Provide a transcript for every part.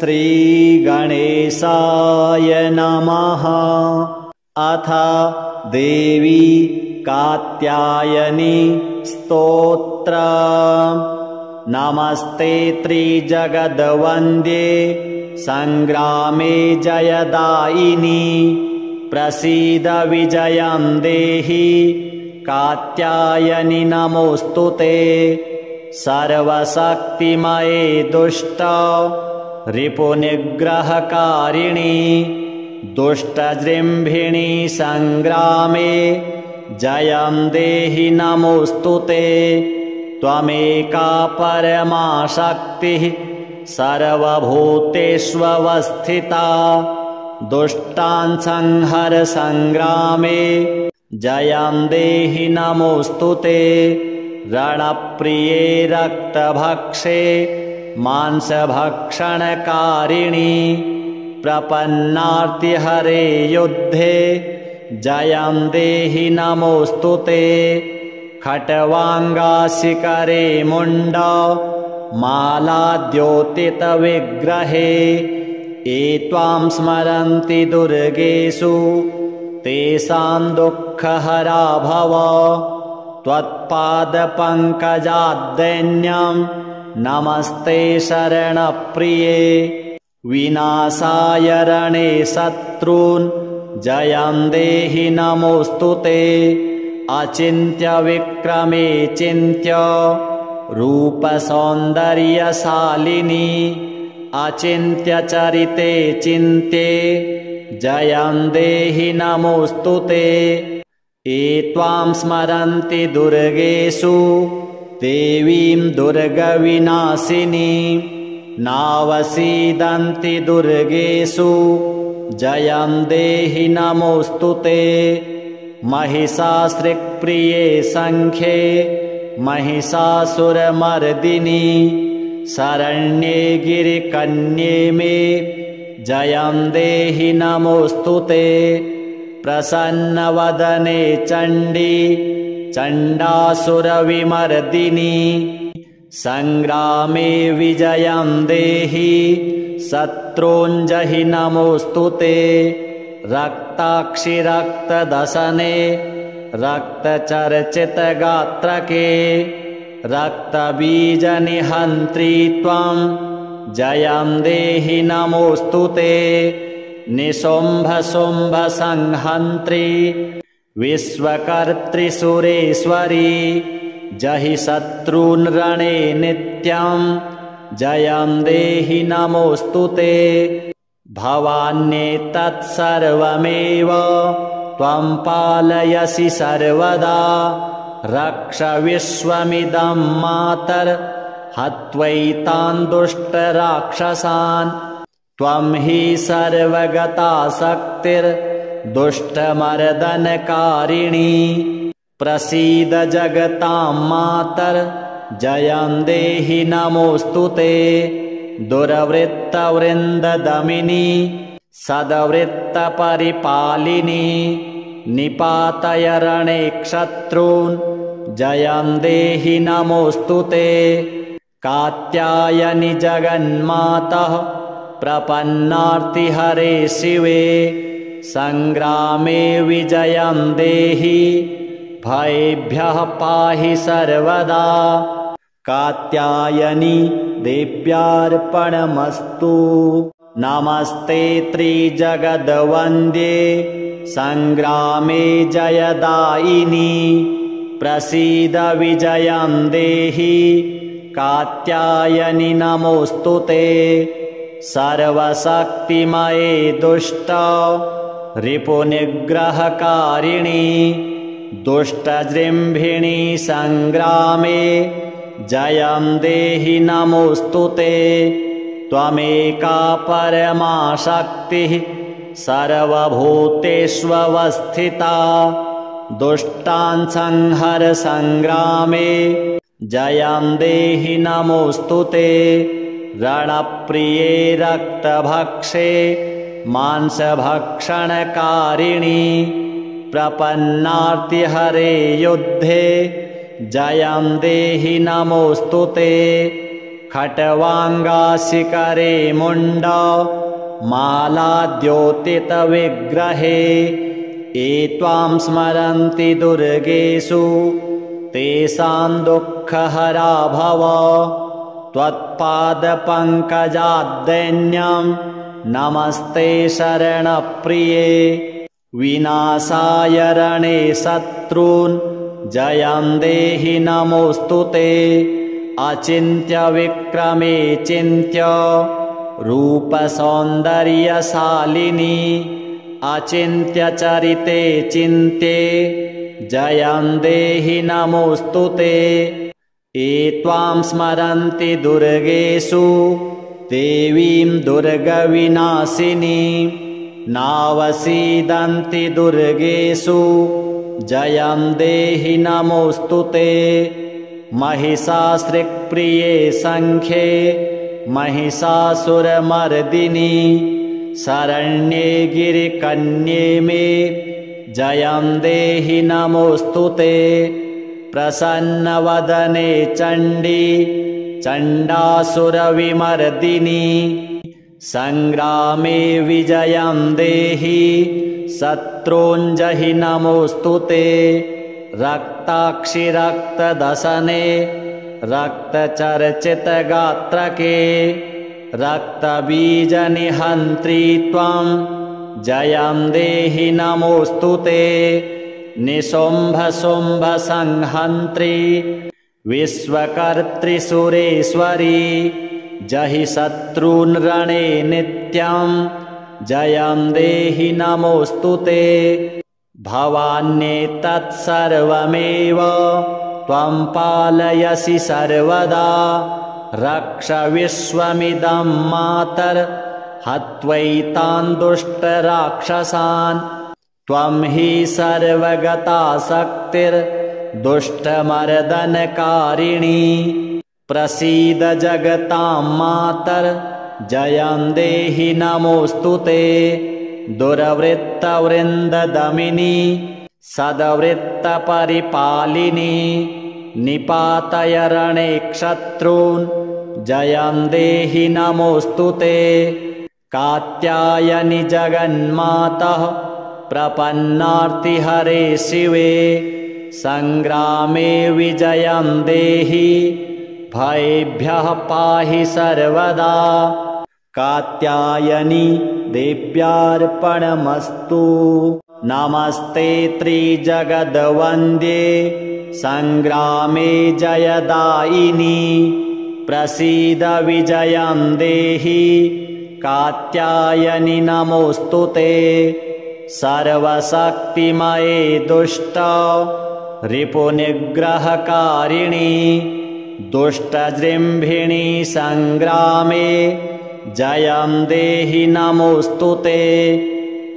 श्रीगणेशाय नमः। अथ देवी कात्यायनी स्तोत्र। नमस्ते त्रिजगद्वन्द्ये संग्रामे जयदायिनी। प्रसीद विजयं देहि कात्यायनि नमोऽस्तुते। सर्वशक्तिमये दुष्ट रिपुनिग्रहकारिणी। दुष्टजृम्भिणी संग्रामे जयं देहि नमोऽस्तुते। त्वमेका परमा शक्तिः सर्वभूतेष्वस्थिता। दुष्टान् संहर संग्रामे जयं देहि नमोऽस्तुते। रणप्रिये रक्तभक्षे मांसभक्षणकारिणी। प्रपन्नार्तिहरे युद्धे जयं देहि नमोऽस्तुते। खट्वाङ्गाशिखरे मुण्ड मालाद्योतितविग्रहे। ये त्वां स्मरन्ति दुर्गेषु तेषां दुःखहरा भव। त्वत्पादपङ्कजाद्दैन्यं नमस्ते शरणप्रिये। विनाशाय रणे शत्रून् जयं देहि नमोऽस्तुते। अचिन्त्यविक्रमे चिन्त्य रूपसौन्दर्यशालिनी। अचिन्त्यचरिते चिन्त्ये जयं देहि नमोऽस्तुते। ये त्वां स्मरन्ति दुर्गेषु देवीं दुर्गविनाशिनी। नावसीदन्ति दुर्गेषु जयं देहि नमोऽस्तुते। महिषासृक्प्रिये सङ्ख्ये महिषासुरमर्दिनी। शरण्ये गिरिकन्ये मे जयं देहि नमोऽस्तुते। प्रसन्नवदने चण्डी चण्डासुरविमर्दिनी। संग्रामे विजयं देहि शत्रूञ्जहि नमोऽस्तुते। रक्ताक्षि रक्तदशने रक्तचर्चितगात्रके। रक्तबीजनिहन्त्री त्वं जयं देहि नमोऽस्तुते। निशुम्भशुम्भसंहन्त्री विश्वकर्त्री जहि शत्रून् रणे नित्यं जयं देहि नमोऽस्तुते। भवान्येतत्सर्वमेव त्वं पालयसि सर्वदा। रक्ष विश्वमिदं मातर् हत्वैतान् दुष्टराक्षसान्। त्वं हि सर्वगता शक्तिर्दुष्टमर्दनकारिणी। प्रसीद जगतां मातर् जयं देहि नमोऽस्तुते। दुर्वृत्तवृन्ददमिनी सद्वृत्तपरिपालिनी। निपातय रणे शत्रून् जयं देहि नमोऽस्तुते। कात्यायनि जगन्मातः प्रपन्नार्तिहरे शिवे। संग्रामे विजयं देहि भयेभ्यः पाहि सर्वदा। कात्यायनी देव्यार्पणमस्तु। नमस्ते त्रिजगद्वन्द्ये संग्रामे जयदायिनी। प्रसीद विजयं देहि कात्यायनि नमोऽस्तुते। सर्वशक्तिमये दुष्ट रिपुनिग्रहकारिणी। दुष्टजृम्भिणी संग्रामे जयं देहि नमोऽस्तुते। त्वमेका परमा शक्तिः सर्वभूतेष्वस्थिता। दुष्टान् संहर संग्रामे जयं देहि नमोऽस्तुते। रणप्रिये रक्तभक्षे मांसभक्षणकारिणी। प्रपन्नार्तिहरे युद्धे जयं देहि नमोऽस्तुते। खट्वाङ्गाशिखरे मुण्ड मालाद्योतितविग्रहे एत्वां स्मरन्ति दुर्गेषु तेषां दुःखहरा भव त्वत्पादपङ्कजाद्दैन्यं नमस्ते शरणप्रिये विनाशाय रणे शत्रून् जयं देहि नमोऽस्तु ते अचिन्त्य विक्रमे चिन्त्य रूपसौन्दर्यशालिनी अचिन्त्य चरिते चिन्त्ये जयं देहि नमोऽस्तु ते एत्वां स्मरन्ति दुर्गेषु देवीं दुर्गविनाशिनी नावसीदन्ति दुर्गेषु जयं देहि नमोऽस्तु ते महिषासृक्प्रिये सङ्ख्ये महिषासुरमर्दिनी शरण्ये गिरिकन्ये मे जयं देहि नमोऽस्तु ते प्रसन्नवदने चण्डी चण्डासुरविमर्दिनी संग्रामे विजयं देहि शत्रूञ्जहि नमोऽस्तु ते रक्ताक्षि रक्तदशने रक्तचर्चितगात्रके रक्तबीजनिहन्त्री त्वं जयं देहि नमोऽस्तु ते निशुम्भशुम्भसंहन्त्री विश्वकर्त्री सुरेश्वरी जहि शत्रून् रणे नित्यं जयं देहि नमोऽस्तु ते भवान्येतत्सर्वमेव त्वं पालयसि सर्वदा रक्ष विश्वमिदं मातर् हत्वैतान् दुष्टराक्षसान् त्वं हि सर्वगता शक्तिर्दुष्टमर्दनकारिणी प्रसीद जगतां मातर् जयं देहि नमोऽस्तु ते दुर्वृत्तवृन्ददमिनी सद्वृत्तपरिपालिनी निपातय रणे शत्रून् जयं देहि नमोऽस्तु ते कात्यायनि जगन्मातः प्रपन्नार्तिहरे शिवे संग्रामे विजयं देहि भयेभ्यः पाहि सर्वदा कात्यायनी देव्यार्पणमस्तु नमस्ते त्रिजगद्वन्द्ये संग्रामे जयदायिनी प्रसीद विजयं देहि कात्यायनि नमोऽस्तु ते सर्वशक्तिमये दुष्ट रिपुनिग्रहकारिणी दुष्टजृम्भिणी संग्रामे जयं देहि नमोऽस्तु ते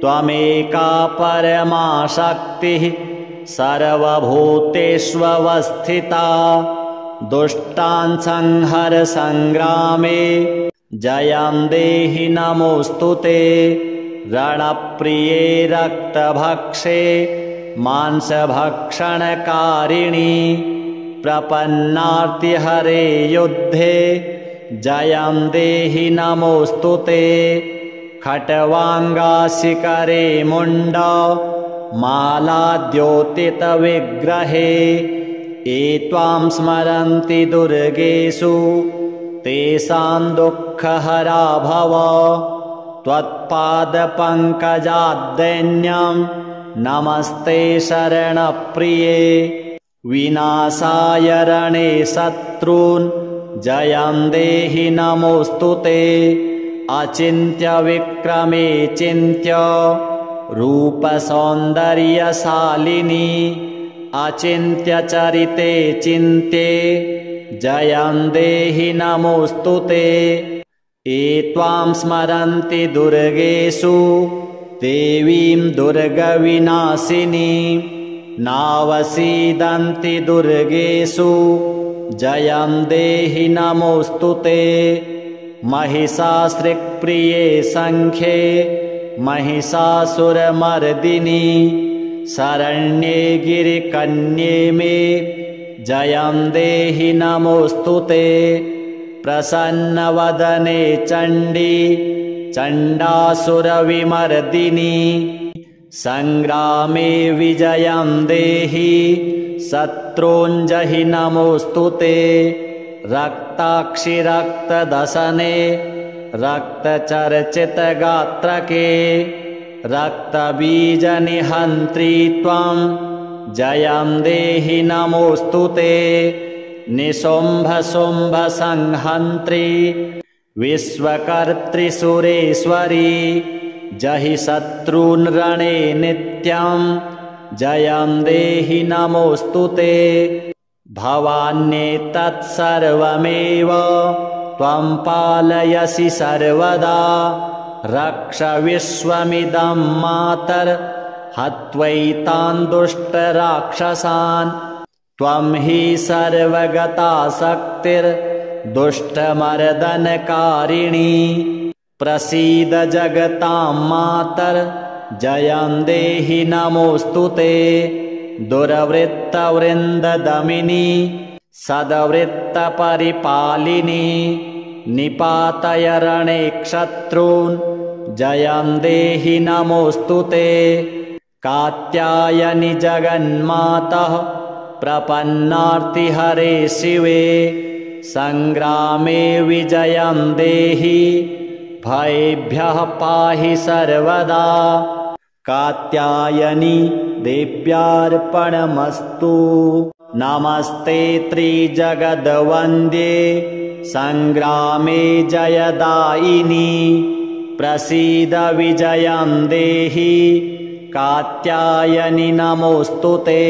त्वमेका परमा शक्तिः सर्वभूतेष्वस्थिता दुष्टान् संहर संग्रामे जयं देहि नमोऽस्तु ते रणप्रिये रक्तभक्षे मांसभक्षणकारिणी प्रपन्नार्तिहरे युद्धे जयं देहि नमोऽस्तु ते खट्वाङ्गाशिखरे मुण्ड मालाद्योतितविग्रहे एत्वां स्मरन्ति दुर्गेषु तेषां दुःखहरा भव त्वत्पादपङ्कजाद्दैन्यं नमस्ते शरणप्रिये विनाशाय रणे शत्रून् जयं देहि नमोऽस्तु ते अचिन्त्य विक्रमे चिन्त्य रूपसौन्दर्यशालिनी अचिन्त्य चरिते चिन्त्ये जयं देहि नमोऽस्तु ते एत्वां स्मरन्ति दुर्गेषु देवीं दुर्गविनाशिनी नावसीदन्ति दुर्गेषु जयं देहि नमोऽस्तु ते महिषासृक्प्रिये सङ्ख्ये महिषासुरमर्दिनी शरण्ये गिरिकन्ये मे जयं देहि नमोऽस्तु ते प्रसन्नवदने चण्डी चण्डासुरविमर्दिनी सङ्ग्रामे विजयं देहि शत्रूञ्जहि नमोऽस्तु ते रक्ताक्षि रक्तदसने रक्तचर्चितगात्रके रक्तबीजनिहन्त्री त्वं जयं देहि नमोऽस्तु ते निशुम्भशुम्भसंहन्त्री विश्वकर्त्री जहि शत्रून् रणे नित्यं जयं देहि नमोऽस्तु ते भवान्येतत्सर्वमेव त्वं पालयसि सर्वदा रक्ष विश्वमिदं मातर् हत्वैतान् दुष्टराक्षसान् त्वं हि सर्वगता शक्तिर्दुष्टमर्दनकारिणी प्रसीद जगतां मातर् जयं देहि नमोऽस्तु ते दुर्वृत्तवृन्ददमिनी सद्वृत्तपरिपालिनी निपातय रणे क्षत्रून् जयं देहि नमोऽस्तु ते कात्यायनि जगन्मातः प्रपन्नार्तिहरे शिवे सङ्ग्रामे विजयं देहि भयेभ्यः पाहि सर्वदा कात्यायनी देव्यार्पणमस्तु नमस्ते त्रिजगद्वन्द्ये सङ्ग्रामे जयदायिनी प्रसीद विजयं देहि कात्यायनि नमोऽस्तु ते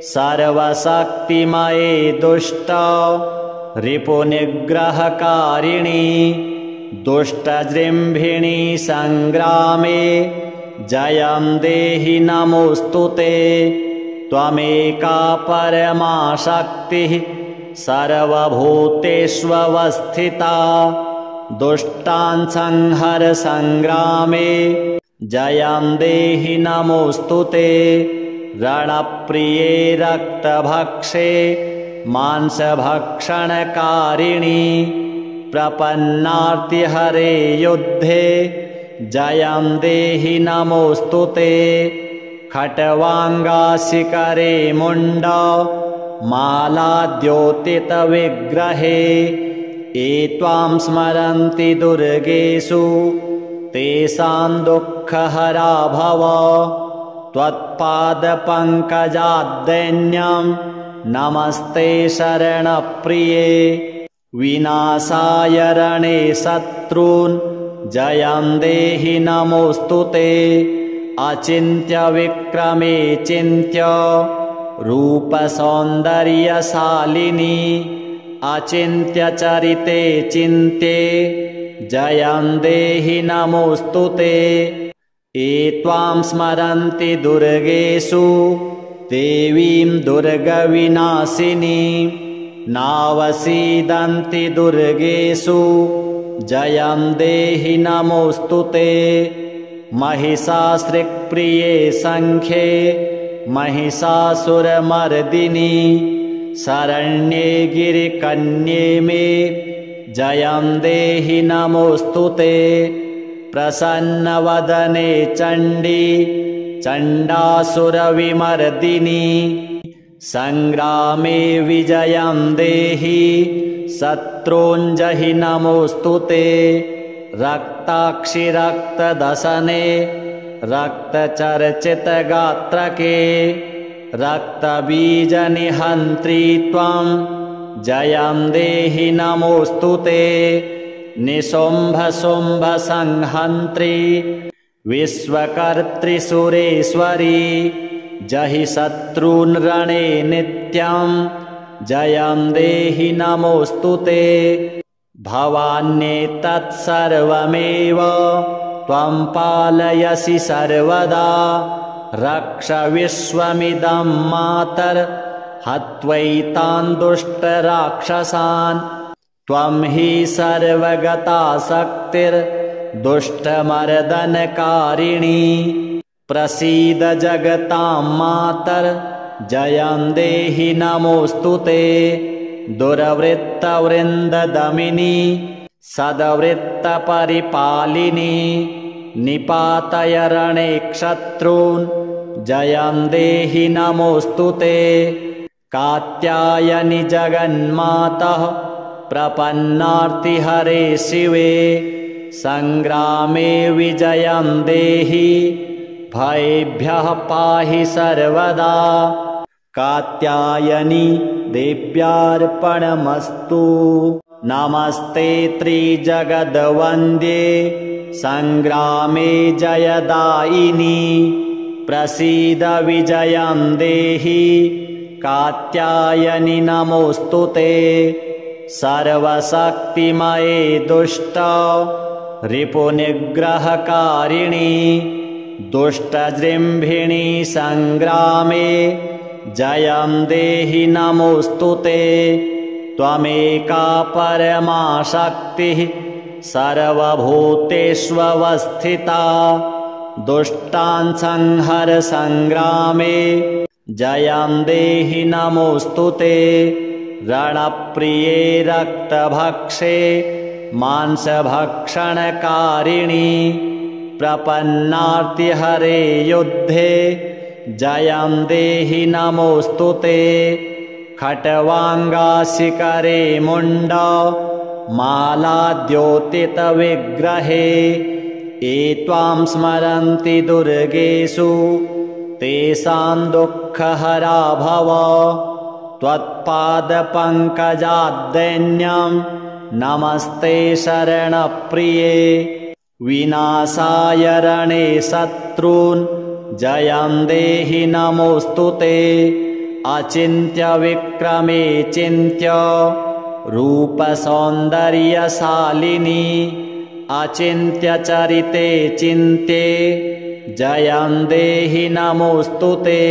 सर्वशक्तिमये दुष्ट रिपुनिग्रहकारिणी दुष्टजृम्भिणी सङ्ग्रामे जयं देहि नमोऽस्तु ते त्वमेका परमा शक्तिः सर्वभूतेष्वस्थिता दुष्टान् संहर सङ्ग्रामे जयं देहि नमोऽस्तु ते रणप्रिये रक्तभक्षे मांसभक्षणकारिणी प्रपन्नार्तिहरे युद्धे जयं देहि नमोऽस्तु ते खट्वाङ्गाशिखरे मुण्ड मालाद्योतितविग्रहे ये त्वां स्मरन्ति दुर्गेषु तेषां दुःखहरा भव त्वत्पादपङ्कजाद्दैन्यं नमस्ते शरणप्रिये विनाशाय रणे शत्रून् जयं देहि नमोऽस्तु ते अचिन्त्य विक्रमे चिन्त्य रूपसौन्दर्यशालिनी अचिन्त्य चरिते चिन्त्ये जयं देहि नमोऽस्तु ते ये त्वां स्मरन्ति दुर्गेषु देवीं दुर्गविनाशिनी नावसीदन्ति दुर्गेषु जयं देहि नमोऽस्तु ते महिषासृक्प्रिये सङ्ख्ये महिषासुरमर्दिनी शरण्ये गिरिकन्ये मे जयं देहि नमोऽस्तु ते प्रसन्नवदने चण्डी चण्डासुरविमर्दिनी सङ्ग्रामे विजयं देहि शत्रूञ्जहि नमोऽस्तु ते रक्ताक्षि रक्तदसने रक्तचर्चितगात्रके रक्तबीजनिहन्त्री त्वं जयं देहि नमोऽस्तु ते निशुम्भशुम्भसंहन्त्री विश्वकर्त्री जहि शत्रून् रणे नित्यं जयं देहि नमोऽस्तु ते भवान्येतत्सर्वमेव त्वं पालयसि सर्वदा रक्ष विश्वमिदं मातर् हत्वैतान् दुष्टराक्षसान् त्वं हि सर्वगता शक्तिर्दुष्टमर्दनकारिणी प्रसीद जगतां मातर् जयं देहि नमोऽस्तु ते दुर्वृत्तवृन्ददमिनी सद्वृत्तपरिपालिनी निपातय रणे क्षत्रून् जयं देहि नमोऽस्तु ते। कात्यायनि जगन्मातः प्रपन्नार्तिहरे शिवे सङ्ग्रामे विजयं देहि भयेभ्यः पाहि सर्वदा। कात्यायनि देव्यार्पणमस्तु। नमस्ते त्रिजगद्वन्द्ये सङ्ग्रामे जयदायिनी प्रसीद विजयं देहि कात्यायनि नमोऽस्तु ते। सर्वशक्तिमये दुष्ट रिपुनिग्रहकारिणी दुष्टजृम्भिणी सङ्ग्रामे जयं देहि नमोऽस्तु ते। त्वमेका परमा शक्तिः सर्वभूतेष्वस्थिता दुष्टान् संहर सङ्ग्रामे जयं देहि नमोऽस्तु ते। रणप्रिये रक्तभक्षे मांसभक्षणकारिणी प्रपन्नार्तिहरे युद्धे जयं देहि नमोऽस्तु ते। खट्वाङ्गाशिखरे मुण्ड मालाद्योतितविग्रहे ये त्वां स्मरन्ति दुर्गेषु तेषां दुःखहरा भव। त्वत्पादपङ्कजाद्दैन्यं नमस्ते शरणप्रिये विनाशाय रणे शत्रून् जयं देहि नमोऽस्तु ते। अचिन्त्य विक्रमे चिन्त्य रूपसौन्दर्यशालिनी अचिन्त्य चरिते चिन्त्ये जयं देहि नमोऽस्तु ते।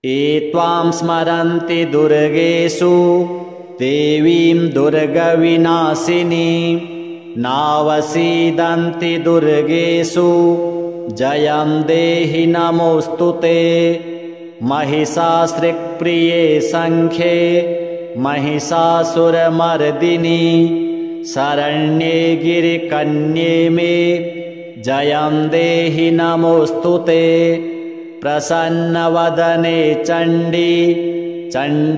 ये त्वां स्मरन्ति दुर्गेषु देवीं दुर्गविनाशिनी नावसीदन्ति दुर्गेषु जयं देहि नमोऽस्तु ते। महिषासृक्प्रिये सङ्ख्ये महिषासुरमर्दिनी शरण्ये गिरिकन्ये मे जयं देहि नमोऽस्तु ते। प्रसन्नवदने चण्डी चण्डासुरविमर्दिनी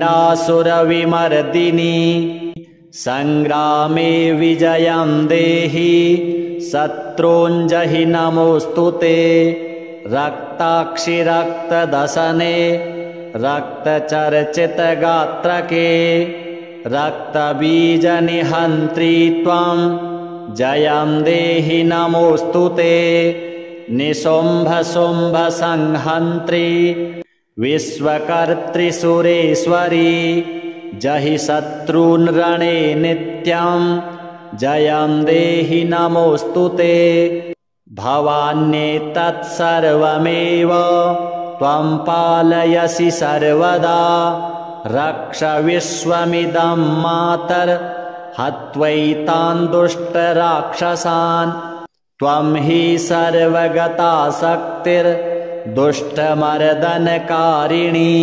सङ्ग्रामे विजयं देहि शत्रूञ्जहि नमोऽस्तु ते। रक्ताक्षि रक्तदशने रक्तचर्चितगात्रके रक्तबीजनिहन्त्री त्वं जयं देहि नमोऽस्तु ते। निशुम्भशुम्भसंहन्त्री विश्वकर्त्री जहि शत्रून् रणे नित्यं जयं देहि नमोऽस्तु ते। भवान्येतत्सर्वमेव त्वं पालयसि सर्वदा रक्ष विश्वमिदं मातर् हत्वैतान् दुष्टराक्षसान्। त्वं हि सर्वगता शक्तिर्दुष्टमर्दनकारिणी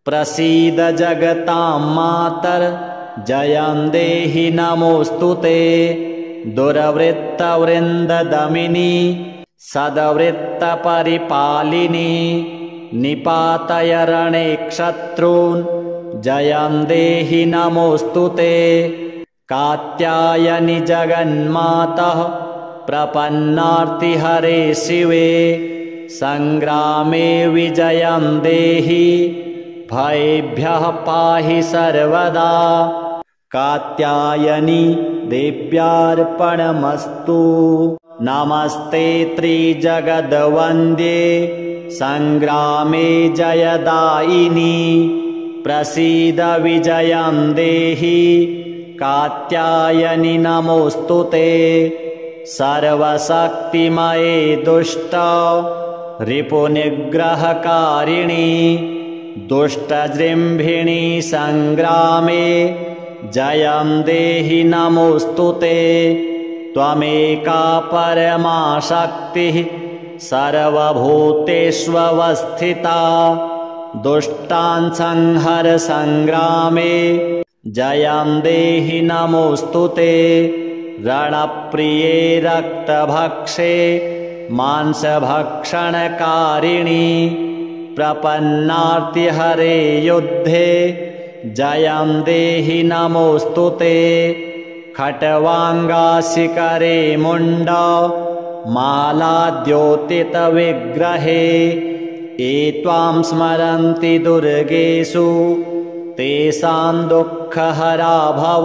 प्रसीद जगतां मातर् जयं देहि नमोऽस्तु ते। दुर्वृत्तवृन्ददमिनी सद्वृत्तपरिपालिनी निपातय रणे क्षत्रून् जयं देहि नमोऽस्तु ते। कात्यायनि जगन्मातः प्रपन्नार्तिहरे शिवे सङ्ग्रामे विजयं देहि भयेभ्यः पाहि सर्वदा। कात्यायनि देव्यार्पणमस्तु। नमस्ते त्रिजगद्वन्द्ये सङ्ग्रामे जयदायिनी प्रसीद विजयं देहि कात्यायनि नमोऽस्तु ते। सर्वशक्तिमये दुष्ट रिपुनिग्रहकारिणी दुष्टजृम्भिणी सङ्ग्रामे जयं देहि नमोऽस्तु ते। त्वमेका परमा शक्तिः सर्वभूतेष्वस्थिता दुष्टान् संहर सङ्ग्रामे जयं देहि नमोऽस्तु ते रणप्रिये रक्तभक्षे मांसभक्षणकारिणि प्रपन्नार्तिहरे युद्धे जयं देहि नमोऽस्तु ते खट्वाङ्गाशिकरे मुण्ड मालाद्योतितविग्रहे ये त्वां स्मरन्ति दुर्गेषु तेषां दुःखहरा भव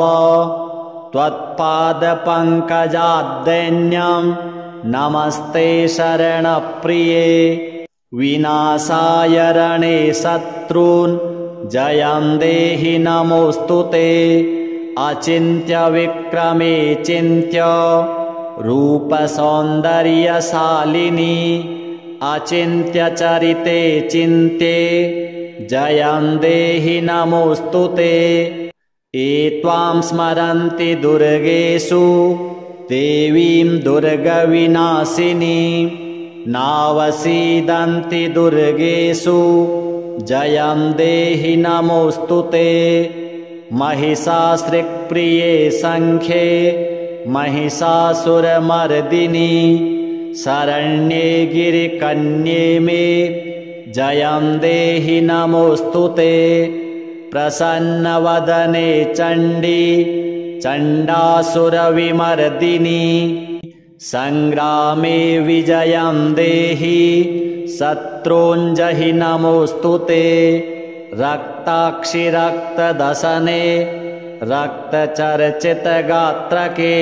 त्वत्पादपङ्कजाद्दैन्यं नमस्ते शरणप्रिये विनाशाय रणे शत्रून् जयं देहि नमोऽस्तु ते अचिन्त्यविक्रमे चिन्त्य रूपसौन्दर्यशालिनी अचिन्त्यचरिते चिन्त्ये जयं देहि नमोऽस्तु ते ये त्वां स्मरन्ति दुर्गेषु देवीं दुर्गविनाशिनी नावसीदन्ति दुर्गेषु जयं देहि नमोऽस्तु ते महिषासृक्प्रिये सङ्ख्ये महिषासुरमर्दिनी शरण्ये गिरिकन्ये मे जयं देहि नमोऽस्तु ते प्रसन्नवदने चण्डी चण्डासुरविमर्दिनी सङ्ग्रामे विजयं देहि शत्रूञ्जहि नमोऽस्तु ते रक्ताक्षि रक्तदशने रक्तचर्चितगात्रके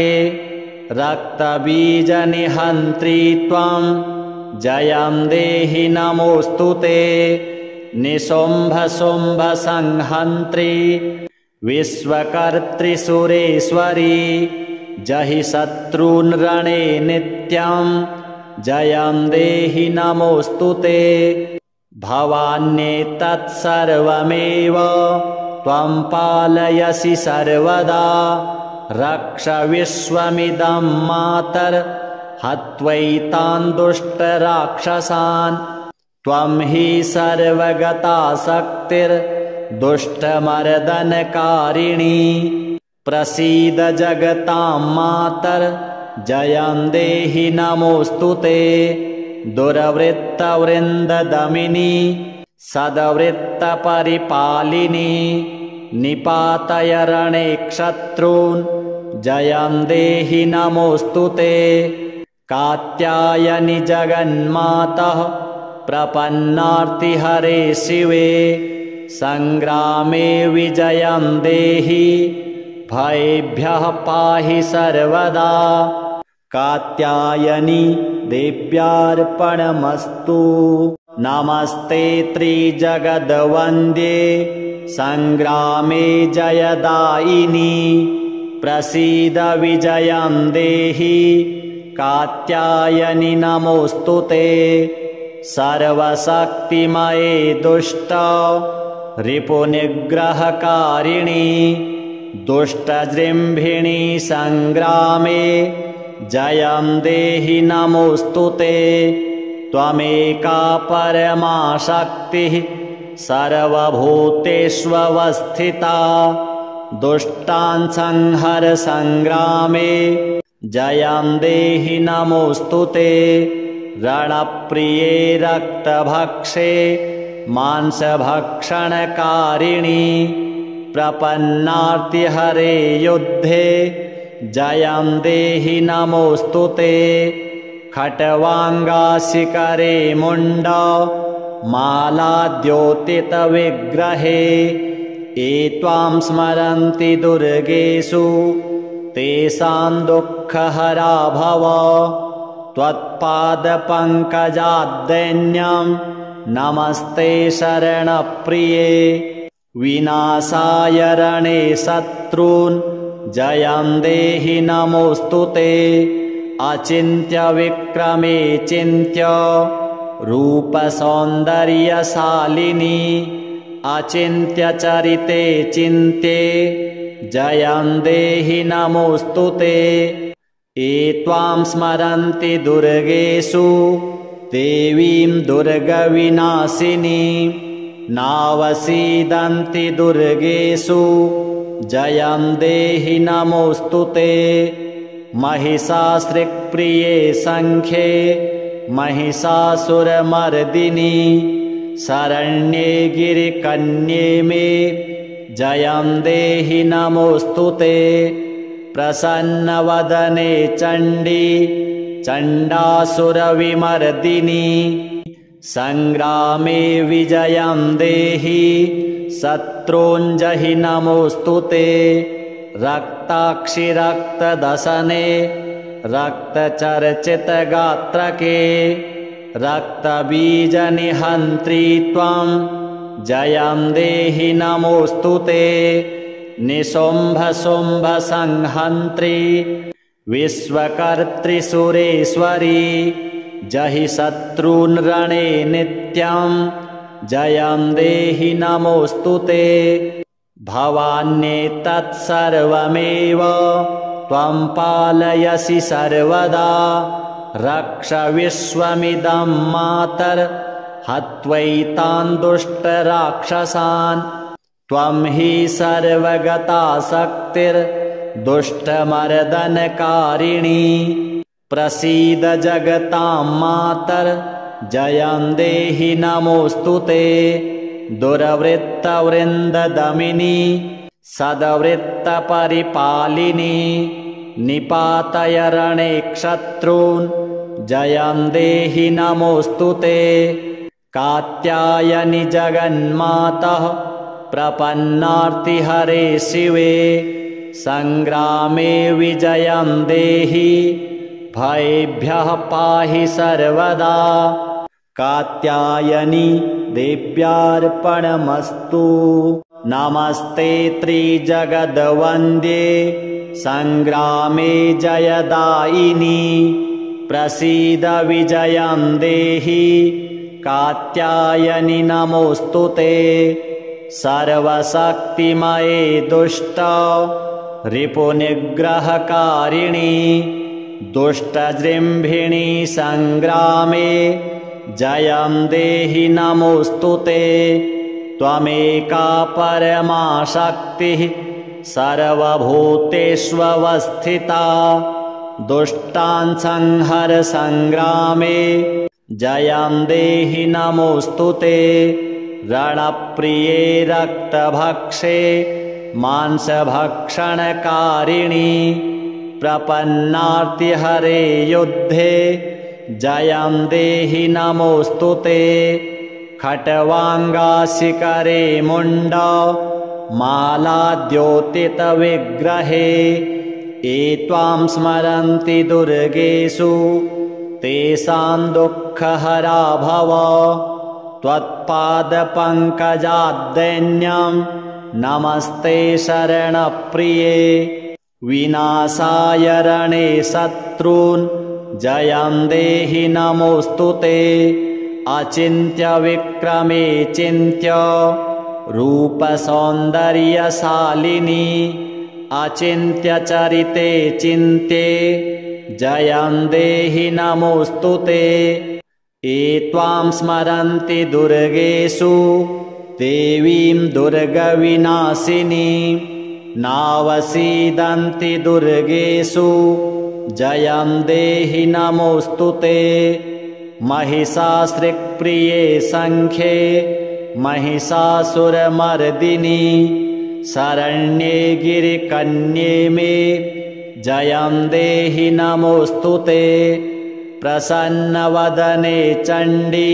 रक्तबीजनिहन्त्री त्वं जयं देहि नमोऽस्तु ते निशुम्भशुम्भसंहन्त्री विश्वकर्त्रिसुरेश्वरी जहि शत्रून् रणे नित्यं जयं देहि नमोऽस्तु ते भवान्येतत्सर्वमेव त्वं पालयसि सर्वदा रक्ष विश्वमिदं मातर् हत्वैतान् दुष्टराक्षसान् त्वं हि सर्वगता शक्तिर्दुष्टमर्दनकारिणी प्रसीद जगतां मातर् जयं देहि नमोऽस्तु ते दुर्वृत्तवृन्ददमिनी सद्वृत्तपरिपालिनी निपातय रणे क्षत्रून् जयं देहि नमोऽस्तु ते कात्यायनि जगन्मातः प्रपन्नार्तिहरे शिवे सङ्ग्रामे विजयं देहि भयेभ्यः पाहि सर्वदा कात्यायनि देव्यार्पणमस्तु नमस्ते त्रिजगद्वन्द्ये सङ्ग्रामे जयदायिनी प्रसीद विजयं देहि कात्यायनि नमोऽस्तु ते सर्वशक्तिमये दुष्ट रिपुनिग्रहकारिणी दुष्टजृम्भिणी सङ्ग्रामे जयं देहि नमोऽस्तु ते त्वमेका परमा शक्तिः सर्वभूतेष्वस्थिता दुष्टान् संहर सङ्ग्रामे जयं देहि नमोऽस्तु ते रणप्रिये रक्तभक्षे मांसभक्षणकारिणी प्रपन्नार्तिहरे युद्धे जयं देहि नमोऽस्तु ते खट्वाङ्गाशिकरे मुण्ड मालाद्योतितविग्रहे ये त्वां स्मरन्ति दुर्गेषु तेषां दुःखहरा भव त्वत्पादपङ्कजाद्दैन्यं नमस्ते शरणप्रिये विनाशाय रणे शत्रून् जयं देहि नमोऽस्तु ते अचिन्त्यविक्रमे चिन्त्य रूपसौन्दर्यशालिनी अचिन्त्यचरिते चिन्त्ये जयं देहि नमोऽस्तु ते ये त्वां स्मरन्ति दुर्गेषु देवीं दुर्गविनाशिनी नावसीदन्ति दुर्गेषु जयं देहि नमोऽस्तु ते। महिषासृक्प्रिये सङ्ख्ये महिषासुरमर्दिनि शरण्ये गिरिकन्ये मे जयं देहि नमोऽस्तु ते। प्रसन्नवदने चण्डी चण्डासुरविमर्दिनि सङ्ग्रामे विजयं देहि शत्रूञ्जहि नमोऽस्तु ते। रक्ताक्षि रक्तदशने रक्तचर्चितगात्रके रक्तबीजनिहन्त्री त्वं जयं देहि नमोऽस्तु ते। निशुम्भशुम्भसंहन्त्री विश्वकर्त्री जहि शत्रून् रणे नित्यं जयं देहि नमोऽस्तु ते। भवान्येतत्सर्वमेव त्वं पालयसि सर्वदा रक्ष विश्वमिदं मातर्हत्वैतान् दुष्टराक्षसान्। त्वं हि सर्वगता शक्तिर्दुष्टमर्दनकारिणी प्रसीद जगतां मातर् जयं देहि नमोऽस्तु ते। दुर्वृत्तवृन्ददमिनी सद्वृत्तपरिपालिनी निपातय रणे शत्रून् जयं देहि नमोऽस्तु ते। कात्यायनि जगन्मातः प्रपन्नार्तिहरे शिवे सङ्ग्रामे विजयं देहि भयेभ्यः पाहि सर्वदा। कात्यायनी देव्यार्पणमस्तु। नमस्ते त्रिजगद्वन्द्ये सङ्ग्रामे जयदायिनी प्रसीद विजयं देहि कात्यायनि नमोऽस्तु ते। सर्वशक्तिमये दुष्ट रिपुनिग्रहकारिणी दुष्टजृम्भिणी सङ्ग्रामे जयं देहि नमोऽस्तु ते। त्वमेका परमा शक्तिः सर्वभूतेष्वस्थिता दुष्टान् संहर सङ्ग्रामे जयं देहि नमोऽस्तु ते। रणप्रिये रक्तभक्षे मांसभक्षणकारिणी प्रपन्नार्तिहरे युद्धे जयं देहि नमोऽस्तु ते। खट्वाङ्गाशिखरे मुण्ड मालाद्योतितविग्रहे ये त्वां स्मरन्ति दुर्गेषु तेषां दुःखहरा भव। त्वत्पादपङ्कजाद्दैन्यं नमस्ते शरणप्रिये विनाशाय रणे शत्रून् जयं देहि नमोऽस्तु ते। अचिन्त्यविक्रमे चिन्त्य रूपसौन्दर्यशालिनी अचिन्त्यचरिते चिन्त्ये जयं देहि नमोऽस्तु ते। ये त्वां स्मरन्ति दुर्गेषु देवीं दुर्गविनाशिनी नावसीदन्ति दुर्गेषु जयं देहि नमोऽस्तु ते। महिषासृक्प्रिये सङ्ख्ये महिषासुरमर्दिनि शरण्ये गिरिकन्ये मे जयं देहि नमोऽस्तु ते। प्रसन्नवदने चण्डी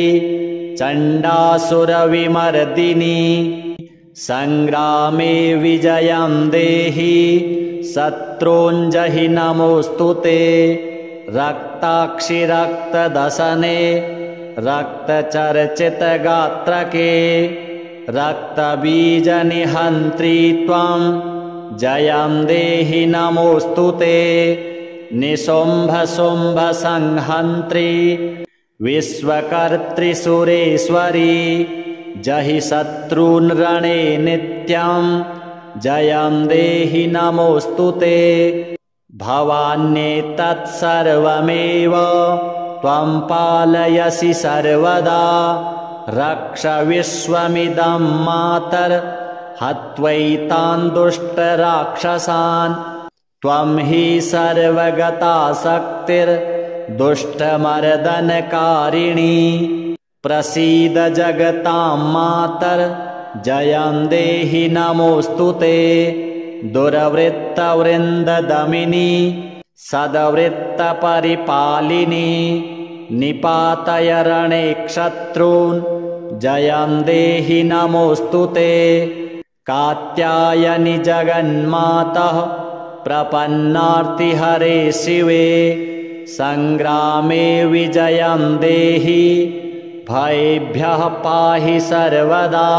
चण्डासुरविमर्दिनि सङ्ग्रामे विजयं देहि शत्रूञ्जहि नमोऽस्तु ते। रक्ताक्षि रक्तदशने रक्तचर्चितगात्रके रक्तबीजनिहन्त्री त्वं जयं देहि नमोऽस्तु ते। निशुम्भशुम्भसंहन्त्री विश्वकर्त्री जहि शत्रून् रणे नित्यं जयं देहि नमोऽस्तु ते। भवान्येतत्सर्वमेव त्वं पालयसि सर्वदा रक्ष विश्वमिदं मातर् हत्वैतान् दुष्टराक्षसान् त्वं हि सर्वगता शक्तिर्दुष्टमर्दनकारिणी प्रसीद जगतां मातर जयं देहि नमोऽस्तु ते दुर्वृत्तवृन्ददमिनी सद्वृत्तपरिपालिनी निपातय रणे क्षत्रून् जयं देहि नमोऽस्तु ते कात्यायनि जगन्मातः प्रपन्नार्तिहरे शिवे संग्रामे विजयं देहि भयेभ्यः पाहि सर्वदा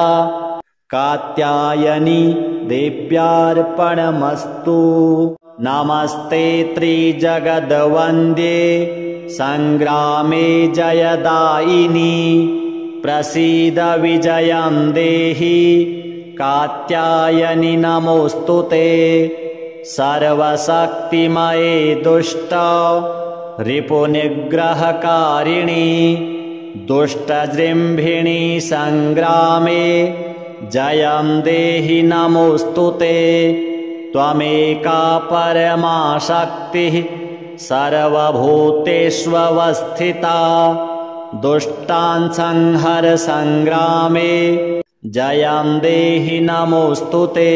कात्यायनि देव्यार्पणमस्तु नमस्ते त्रिजगद्वन्द्ये संग्रामे जयदायिनी प्रसीद विजयं देहि कात्यायनि नमोऽस्तु ते सर्वशक्तिमये दुष्ट रिपुनिग्रहकारिणी दुष्टजृम्भिणी संग्रामे जयं देहि नमोऽस्तु ते त्वमेका परमा शक्तिः सर्वभूतेष्वस्थिता दुष्टान् संहर संग्रामे जयं देहि नमोऽस्तु ते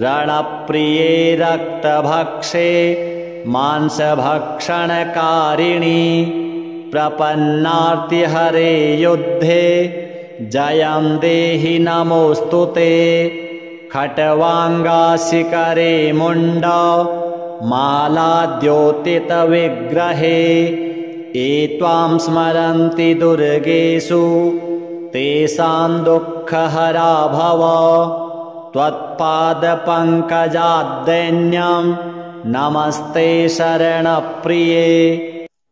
रणप्रिये रक्तभक्षे मांसभक्षणकारिणी प्रपन्नार्तिहरे युद्धे जयं देहि नमोऽस्तु ते खट्वाङ्गाशिखरे मुण्ड मालाद्योतितविग्रहे ये त्वां स्मरन्ति दुर्गेषु तेषां दुःखहरा भव त्वत्पादपङ्कजाद्दैन्यं नमस्ते शरणप्रिये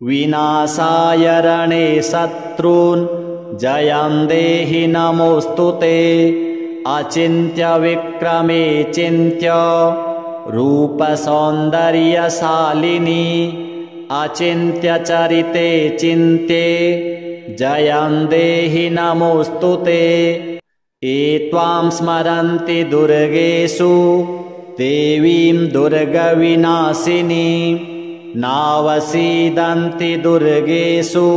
विनाशाय रणे शत्रून् जयं देहि नमोऽस्तु ते अचिन्त्य विक्रमे चिन्त्य रूपसौन्दर्यशालिनी अचिन्त्य चरिते चिन्त्ये जयं देहि नमोऽस्तु ते ये त्वां स्मरन्ति दुर्गेषु देवीं दुर्गविनाशिनी नावसीदन्ति दुर्गेषु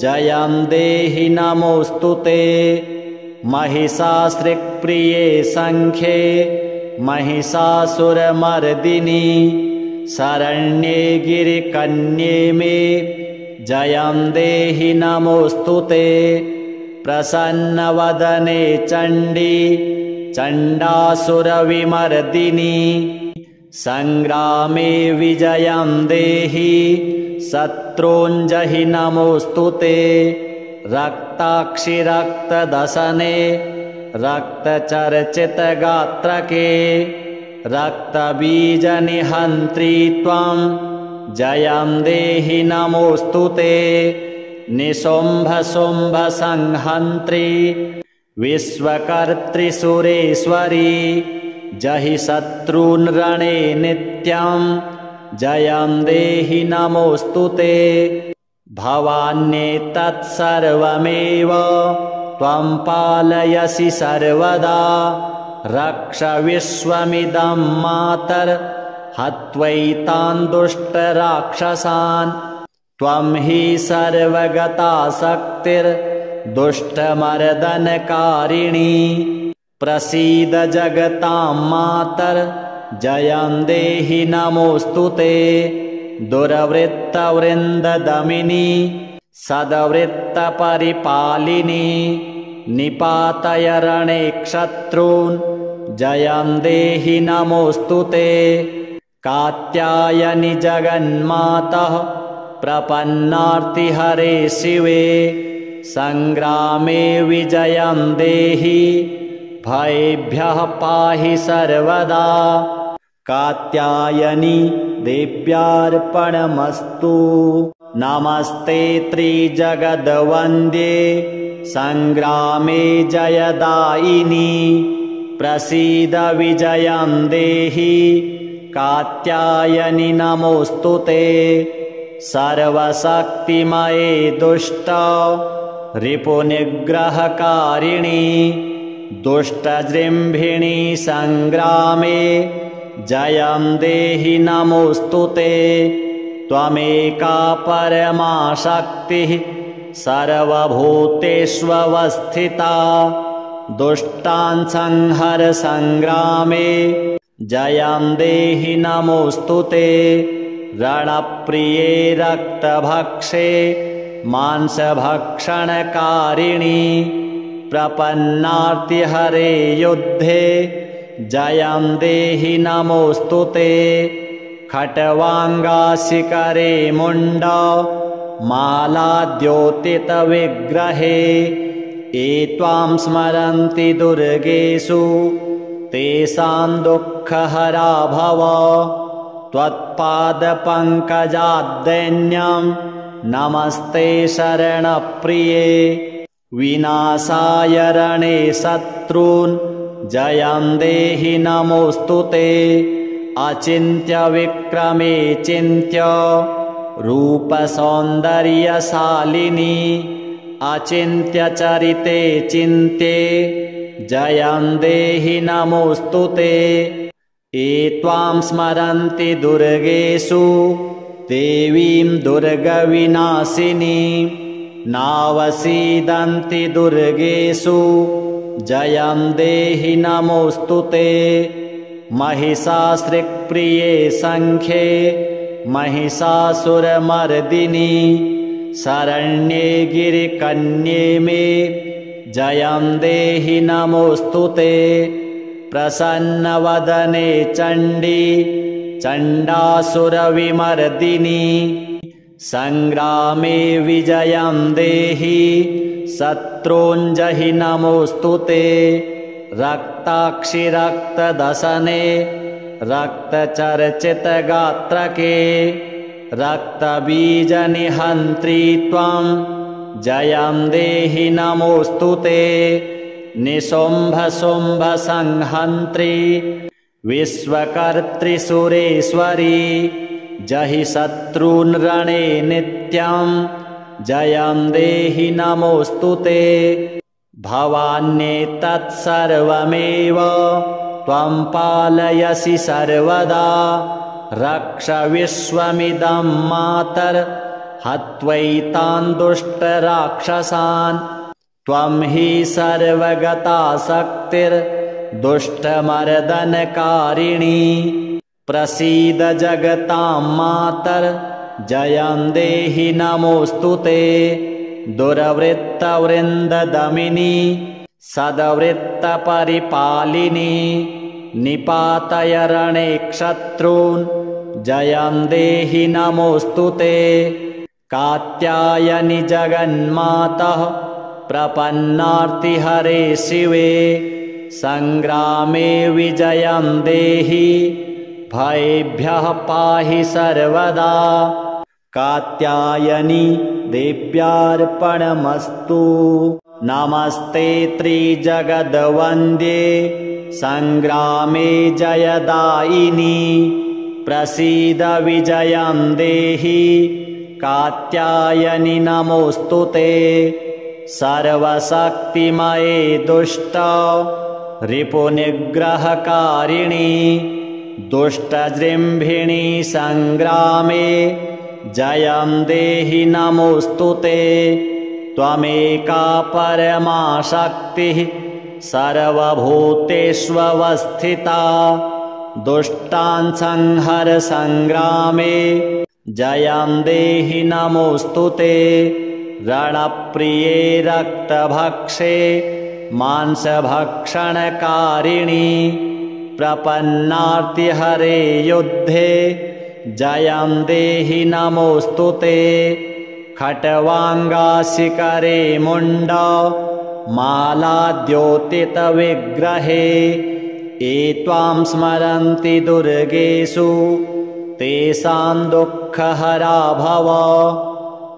जयं देहि नमोऽस्तु ते महिषासृक्प्रिये संख्ये महिषासुरमर्दिनी शरण्ये गिरिकन्ये मे जयं देहि नमोऽस्तु ते प्रसन्नवदने चण्डी चण्डासुरविमर्दिनी संग्रामे विजयं देहि शत्रूञ्जहि नमोऽस्तु ते रक्ताक्षि रक्तदशने रक्तचर्चितगात्रके रक्तबीजनिहन्त्री त्वं जयं देहि नमोऽस्तु ते निशुम्भशुम्भसंहन्त्री विश्वकर्त्रिसुरेश्वरी जहि शत्रून् रणे नित्यं जयं देहि नमोऽस्तु ते भवान्येतत्सर्वमेव त्वं पालयसि सर्वदा रक्ष विश्वमिदं मातर हत्वैतान् दुष्टराक्षसान् त्वं हि सर्वगता शक्तिर्दुष्टमर्दनकारिणी प्रसीद जगतां मातर जयं देहि नमोऽस्तु ते दुर्वृत्तवृन्ददमिनी सद्वृत्तपरिपालिनी निपातय रणे क्षत्रून् जयं देहि नमोऽस्तु ते कात्यायनि जगन्मातः प्रपन्नार्तिहरे शिवे संग्रामे विजयं देहि भयेभ्यः पाहि सर्वदा कात्यायनि देव्यार्पणमस्तु नमस्ते त्रिजगद्वन्द्ये संग्रामे जयदायिनी प्रसीद विजयं देहि कात्यायनि नमोऽस्तु ते सर्वशक्तिमये दुष्ट रिपुनिग्रहकारिणी दुष्टजृम्भिणी सङ्ग्रामे जयं देहि नमोऽस्तु ते। त्वमेका परमा शक्तिः सर्वभूतेष्वस्थिता। दुष्टान् संहर सङ्ग्रामे जयं देहि नमोऽस्तु ते। रणप्रिये रक्तभक्षे मांसभक्षणकारिणि प्रपन्नार्तिहरे युद्धे जयं देहि नमोऽस्तु ते। खट्वाङ्गाशिकरे मुण्ड मालाद्योतितविग्रहे ये त्वां स्मरन्ति दुर्गेषु तेषां दुःखहरा भव। त्वत्पादपङ्कजाद्दैन्यं नमस्ते शरणप्रिये। विनाशाय रणे शत्रून् जयं देहि नमोऽस्तु ते। अचिन्त्य विक्रमे चिन्त्य रूपसौन्दर्यशालिनी अचिन्त्य चरिते चिन्त्ये जयं देहि नमोऽस्तु ते। ये त्वां स्मरन्ति दुर्गेषु देवीं दुर्गविनाशिनी नावसीदन्ति दुर्गेषु जयं देहि नमोऽस्तु ते। महिषासृक्प्रिये सङ्ख्ये महिषासुरमर्दिनी शरण्ये गिरिकन्ये मे जयं देहि नमोऽस्तु ते। प्रसन्नवदने चण्डी चण्डासुरविमर्दिनी सङ्ग्रामे विजयं देहि शत्रूञ्जहि नमोऽस्तु ते। रक्ताक्षि रक्तदशने रक्तचर्चितगात्रके रक्तबीजनिहन्त्री त्वं जयं देहि नमोऽस्तु ते। निशुम्भशुम्भसंहन्त्री विश्वकर्त्रिसुरेश्वरी जहि शत्रून् रणे नित्यं जयं देहि नमोऽस्तु ते। भवान्येतत्सर्वमेव त्वं पालयसि सर्वदा। रक्ष विश्वमिदं मातर् हत्वैतान् दुष्टराक्षसान्। त्वं हि सर्वगता शक्तिर्दुष्टमर्दनकारिणी। प्रसीद जगतां मातर् जयं देहि नमोऽस्तु ते। दुर्वृत्तवृन्ददमिनी सद्वृत्तपरिपालिनी निपातय रणे शत्रून् जयं देहि नमोऽस्तु ते। कात्यायनि जगन्मातः प्रपन्नार्तिहरे शिवे सङ्ग्रामे विजयं देहि भयेभ्यः पाहि सर्वदा। कात्यायनी देव्यार्पणमस्तु। नमस्ते त्रिजगद्वन्द्ये सङ्ग्रामे जयदायिनी प्रसीद विजयं देहि कात्यायनि नमोऽस्तु ते। सर्वशक्तिमये दुष्ट रिपुनिग्रहकारिणी दुष्टजृम्भिणी सङ्ग्रामे जयं देहि नमोऽस्तु ते। त्वमेका परमा शक्तिः सर्वभूतेष्वस्थिता। दुष्टान् संहर सङ्ग्रामे जयं देहि नमोऽस्तु ते। रणप्रिये रक्तभक्षे मांसभक्षणकारिणी प्रपन्नार्तिहरे युद्धे जयं देहि नमोऽस्तु ते। खट्वाङ्गाशिकरे मुण्ड मालाद्योतितविग्रहे ये त्वां स्मरन्ति दुर्गेषु तेषां दुःखहरा भव।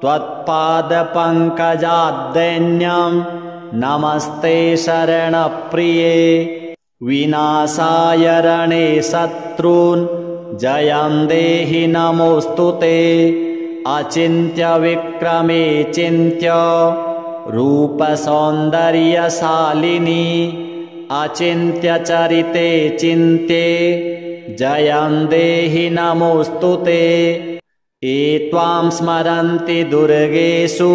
त्वत्पादपङ्कजाद्दैन्यं नमस्ते शरणप्रिये। विनाशाय रणे शत्रून् जयं देहि नमोऽस्तु ते। अचिन्त्य विक्रमे चिन्त्य रूपसौन्दर्यशालिनी अचिन्त्यचरिते चिन्त्ये जयं देहि नमोऽस्तु ते। ये त्वां स्मरन्ति दुर्गेषु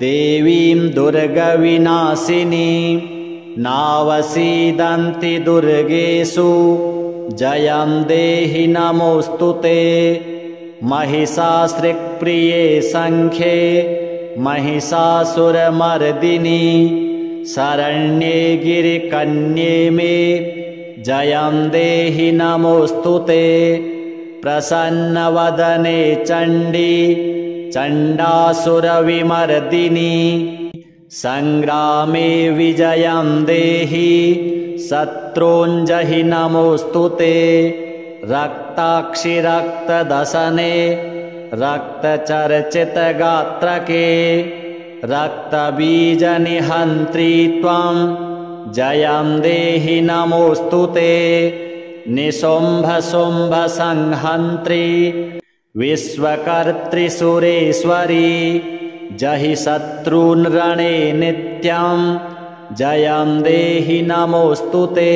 देवीं दुर्गविनाशिनीं नावसीदन्ति दुर्गेषु जयं देहि नमोऽस्तु ते। महिषासृक्प्रिये सङ्ख्ये महिषासुरमर्दिनी शरण्ये गिरिकन्ये मे जयं देहि नमोऽस्तु ते। प्रसन्नवदने चण्डी चण्डासुरविमर्दिनी संग्रामे विजयं देहि शत्रूञ्जहि नमोऽस्तु ते। रक्ताक्षि रक्तदशने रक्तचर्चितगात्रके रक्तबीजनिहन्त्री त्वं जयं देहि नमोऽस्तु ते। निशुम्भशुम्भसंहन्त्री विश्वकर्त्री सुरेश्वरी जहि शत्रून् रणे नित्यं जयं देहि नमोऽस्तु ते।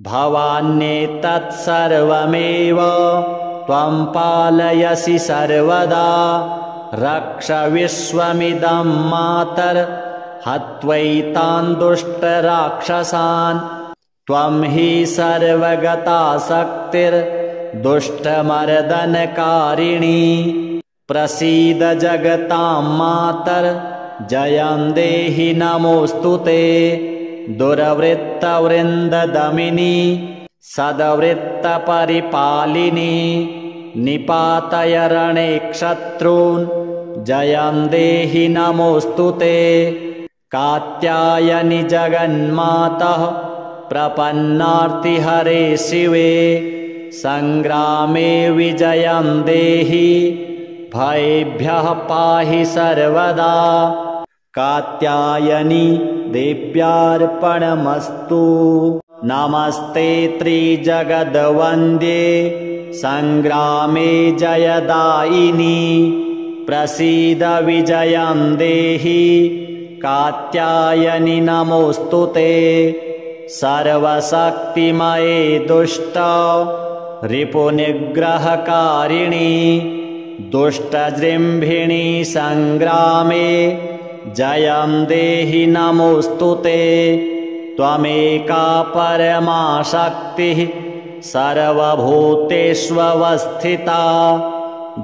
भवान्येतत्सर्वमेव त्वं पालयसि सर्वदा रक्ष विश्वमिदं मातर् हत्वैतान् दुष्टराक्षसान्। त्वं हि सर्वगता शक्तिर्दुष्टमर्दनकारिणी प्रसीद जगतां मातर् जयं देहि नमोऽस्तु ते। दुर्वृत्तवृन्ददमिनी सद्वृत्तपरिपालिनी निपातय रणे क्षत्रून् जयं देहि नमोऽस्तु ते। कात्यायनि जगन्मातः प्रपन्नार्तिहरे शिवे संग्रामे विजयं देहि भयेभ्यः पाहि सर्वदा। कात्यायनी देव्यार्पणमस्तु। नमस्ते त्रिजगद्वन्द्ये संग्रामे जयदायिनी प्रसीद विजयं देहि कात्यायनि नमोऽस्तु ते। सर्वशक्तिमये दुष्ट रिपुनिग्रहकारिणी दुष्टजृम्भिणी संग्रामे जयं देहि नमोऽस्तु ते। त्वमेका परमा शक्तिः सर्वभूतेष्वस्थिता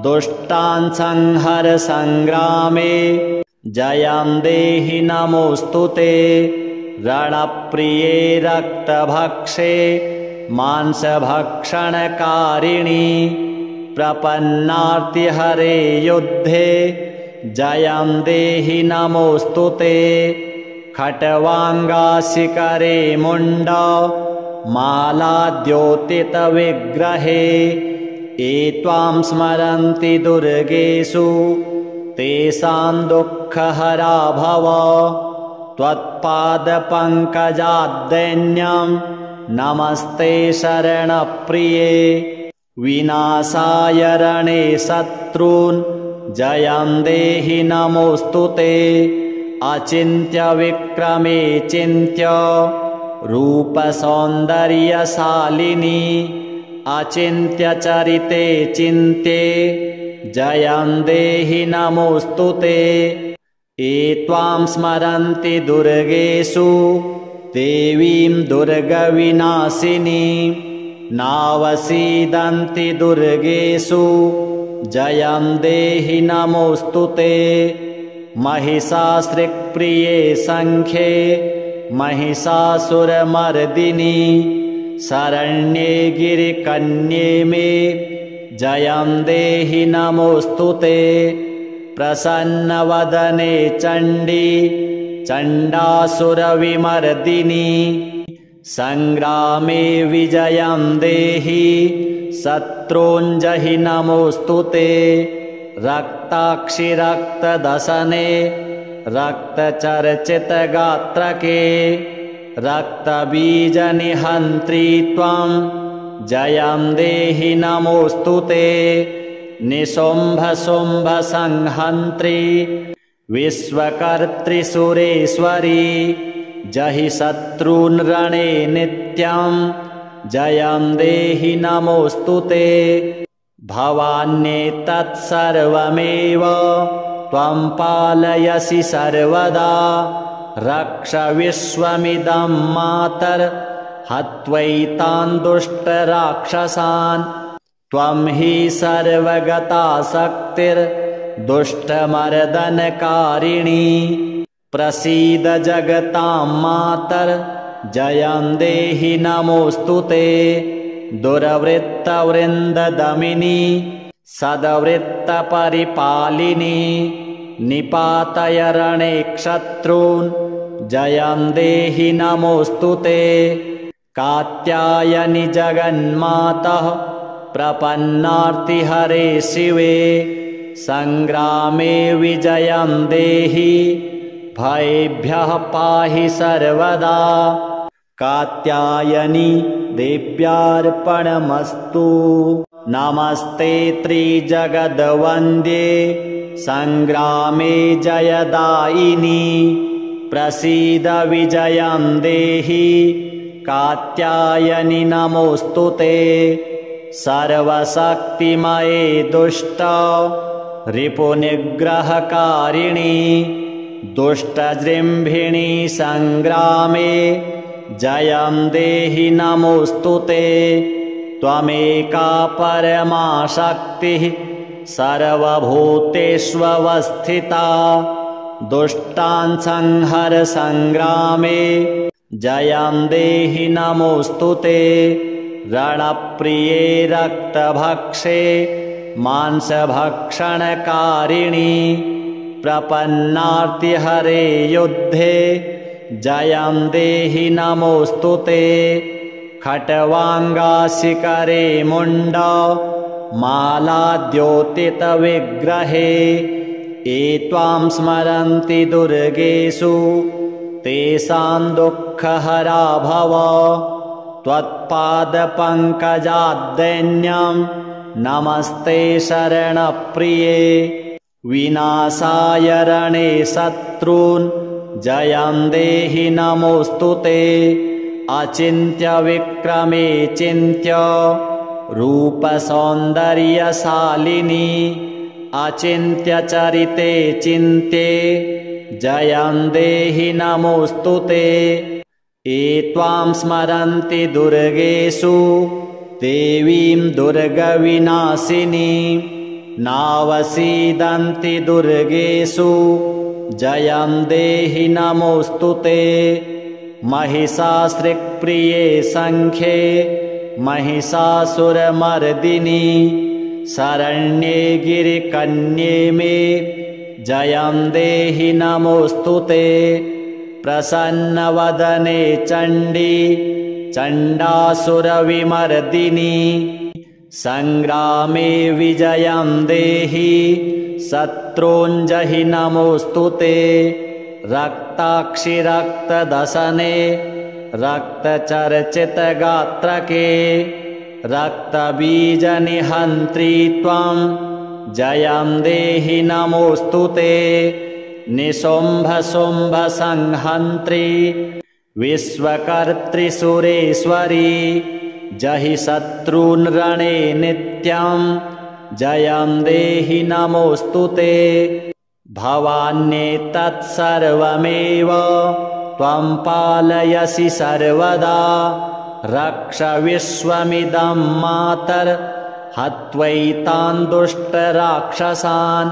दुष्टान् संहर संग्रामे जयं देहि नमोऽस्तु ते। रणप्रिये रक्तभक्षे मांसभक्षणकारिणी प्रपन्नार्तिहरे युद्धे जयं देहि नमोऽस्तु ते। खट्वाङ्गाशिकरे मुण्ड मालाद्योतितविग्रहे ये त्वां स्मरन्ति दुर्गेषु तेषां दुःखहरा भव। त्वत्पादपङ्कजाद्दैन्यं नमस्ते शरणप्रिये विनाशाय रणे शत्रून् जयं देहि नमोऽस्तु ते। अचिन्त्यविक्रमे चिन्त्य रूपसौन्दर्यशालिनी अचिन्त्यचरिते चिन्त्ये जयं देहि नमोऽस्तु ते। ये त्वां स्मरन्ति दुर्गेषु देवीं दुर्गविनाशिनीं नावसीदन्ति दुर्गेषु जयं देहि नमोऽस्तु ते। महिषासृक्प्रिये सङ्ख्ये महिषासुरमर्दिनी शरण्ये गिरिकन्ये मे जयं देहि नमोऽस्तु ते। प्रसन्नवदने चण्डी चण्डासुरविमर्दिनी संग्रामे विजयं देहि शत्रूञ्जहि नमोऽस्तु ते। रक्ताक्षि रक्तदशने रक्तचर्चितगात्रके रक्तबीजनिहन्त्री त्वं जयं देहि नमोऽस्तु ते। निशुम्भशुम्भसंहन्त्री विश्वकर्त्री सुरेश्वरी जहि शत्रून् रणे नित्यं जयं देहि नमोऽस्तु ते। भवान्येतत्सर्वमेव त्वं पालयसि सर्वदा रक्ष विश्वमिदं मातर् हत्वैतान् दुष्टराक्षसान्। त्वं हि सर्वगता शक्तिर्दुष्टमर्दनकारिणी प्रसीद जगतां मातर् जयं देहि नमोऽस्तु ते। दुर्वृत्तवृन्ददमिनी सद्वृत्तपरिपालिनी निपातय रणे क्षत्रून् जयं देहि नमोऽस्तु ते। कात्यायनि जगन्मातः प्रपन्नार्तिहरे शिवे संग्रामे विजयं देहि भयेभ्यः पाहि सर्वदा। कात्यायनी देव्यार्पणमस्तु। नमस्ते त्रिजगद्वन्द्ये संग्रामे जयदायिनी प्रसीद विजयं देहि कात्यायनि नमोऽस्तु ते। सर्वशक्तिमये दुष्ट रिपुनिग्रहकारिणी दुष्टजृम्भिणी संग्रामे जयं देहि नमोऽस्तु ते। त्वमेका परमा शक्तिः सर्वभूतेष्वस्थिता दुष्टान् संहर संग्रामे जयं देहि नमोऽस्तु ते। रणप्रिये रक्तभक्षे मांसभक्षणकारिणी प्रपन्नार्तिहरे युद्धे जयं देहि नमोऽस्तु ते। खट्वाङ्गाशिखरे मुण्ड मालाद्योतितविग्रहे ये त्वां स्मरन्ति दुर्गेषु तेषां दुःखहरा भव। त्वत्पादपङ्कजाद्दैन्यं नमस्ते शरणप्रिये विनाशाय रणे शत्रून् जयं देहि नमोऽस्तु ते। अचिन्त्य विक्रमे चिन्त्य रूपसौन्दर्यशालिनी अचिन्त्य चरिते चिन्त्ये जयं देहि नमोऽस्तु ते। ये त्वां स्मरन्ति दुर्गेषु देवीं दुर्गविनाशिनी नावसीदन्ति दुर्गेषु जयं देहि नमोऽस्तु ते। महिषासृक्प्रिये संख्ये महिषासुरमर्दिनी शरण्ये गिरिकन्ये मे जयं देहि नमोऽस्तु ते। प्रसन्नवदने चण्डी चण्डासुरविमर्दिनी संग्रामे विजयं देहि शत्रूञ्जहि नमोऽस्तु ते। रक्ताक्षि रक्तदशने रक्तचर्चितगात्रके रक्तबीजनिहन्त्री त्वं जयं देहि नमोऽस्तु ते। निशुम्भशुम्भसंहन्त्री विश्वकर्त्री जहि शत्रून् रणे नित्यं जयं देहि नमोऽस्तु ते। भवान्येतत्सर्वमेव त्वं पालयसि सर्वदा रक्ष विश्वमिदं मातर् हत्वैतान् दुष्टराक्षसान्।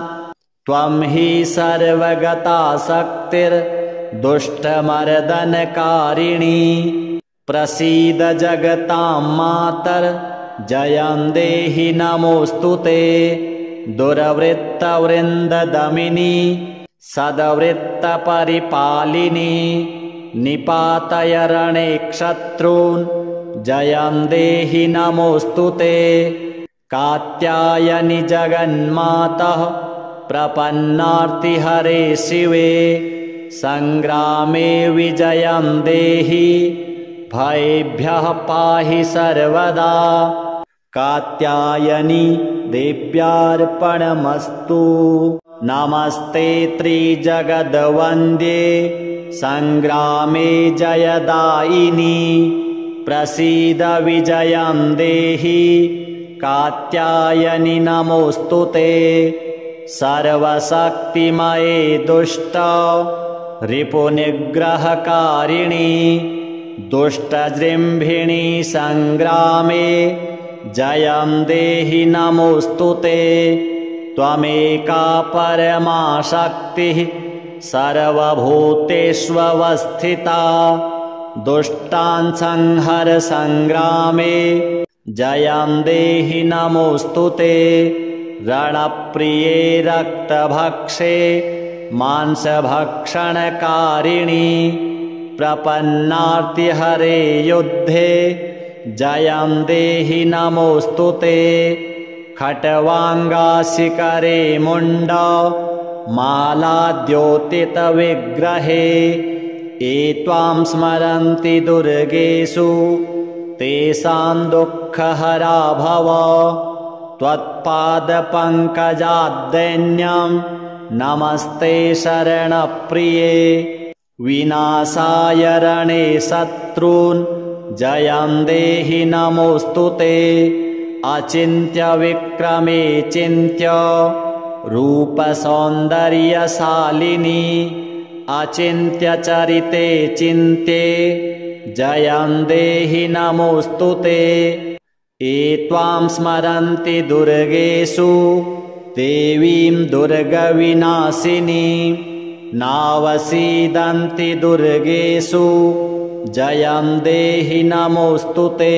त्वं हि सर्वगता शक्तिर्दुष्टमर्दनकारिणी प्रसीद जगतां मातर् जयं देहि नमोऽस्तु ते। दुर्वृत्तवृन्ददमिनी सद्वृत्तपरिपालिनी निपातय रणे क्षत्रून् जयं देहि नमोऽस्तु ते। कात्यायनि जगन्मातः प्रपन्नार्तिहरे शिवे संग्रामे विजयं देहि भयेभ्यः पाहि सर्वदा। कात्यायनी देव्यार्पणमस्तु। नमस्ते त्रिजगद्वन्द्ये सङ्ग्रामे जयदायिनी प्रसीद विजयं देहि कात्यायनि नमोऽस्तु ते सर्वशक्तिमये दुष्ट रिपुनिग्रहकारिणि दुष्टजृम्भिणि सङ्ग्रामे जयं देहि नमोऽस्तु ते त्वमेका परमा शक्तिः सर्वभूतेष्वस्थिता दुष्टान् संहर सङ्ग्रामे जयं देहि नमोऽस्तु ते रणप्रिये रक्तभक्षे मांसभक्षणकारिणि प्रपन्नार्तिहरे युद्धे जयं देहि नमोऽस्तु ते खट्वाङ्गाशिकरे मुण्ड मालाद्योतितविग्रहे ये त्वां स्मरन्ति दुर्गेषु तेषां दुःखहरा भव त्वत्पादपङ्कजाद्दैन्यं नमस्ते शरणप्रिये विनाशाय रणे शत्रून् जयं देहि नमोऽस्तु ते अचिन्त्य विक्रमे चिन्त्य रूपसौन्दर्यशालिनी अचिन्त्य चरिते चिन्त्ये जयं देहि नमोऽस्तु ते ये त्वां स्मरन्ति दुर्गेषु देवीं दुर्गविनाशिनी नावसीदन्ति दुर्गेषु जयं देहि नमोऽस्तु ते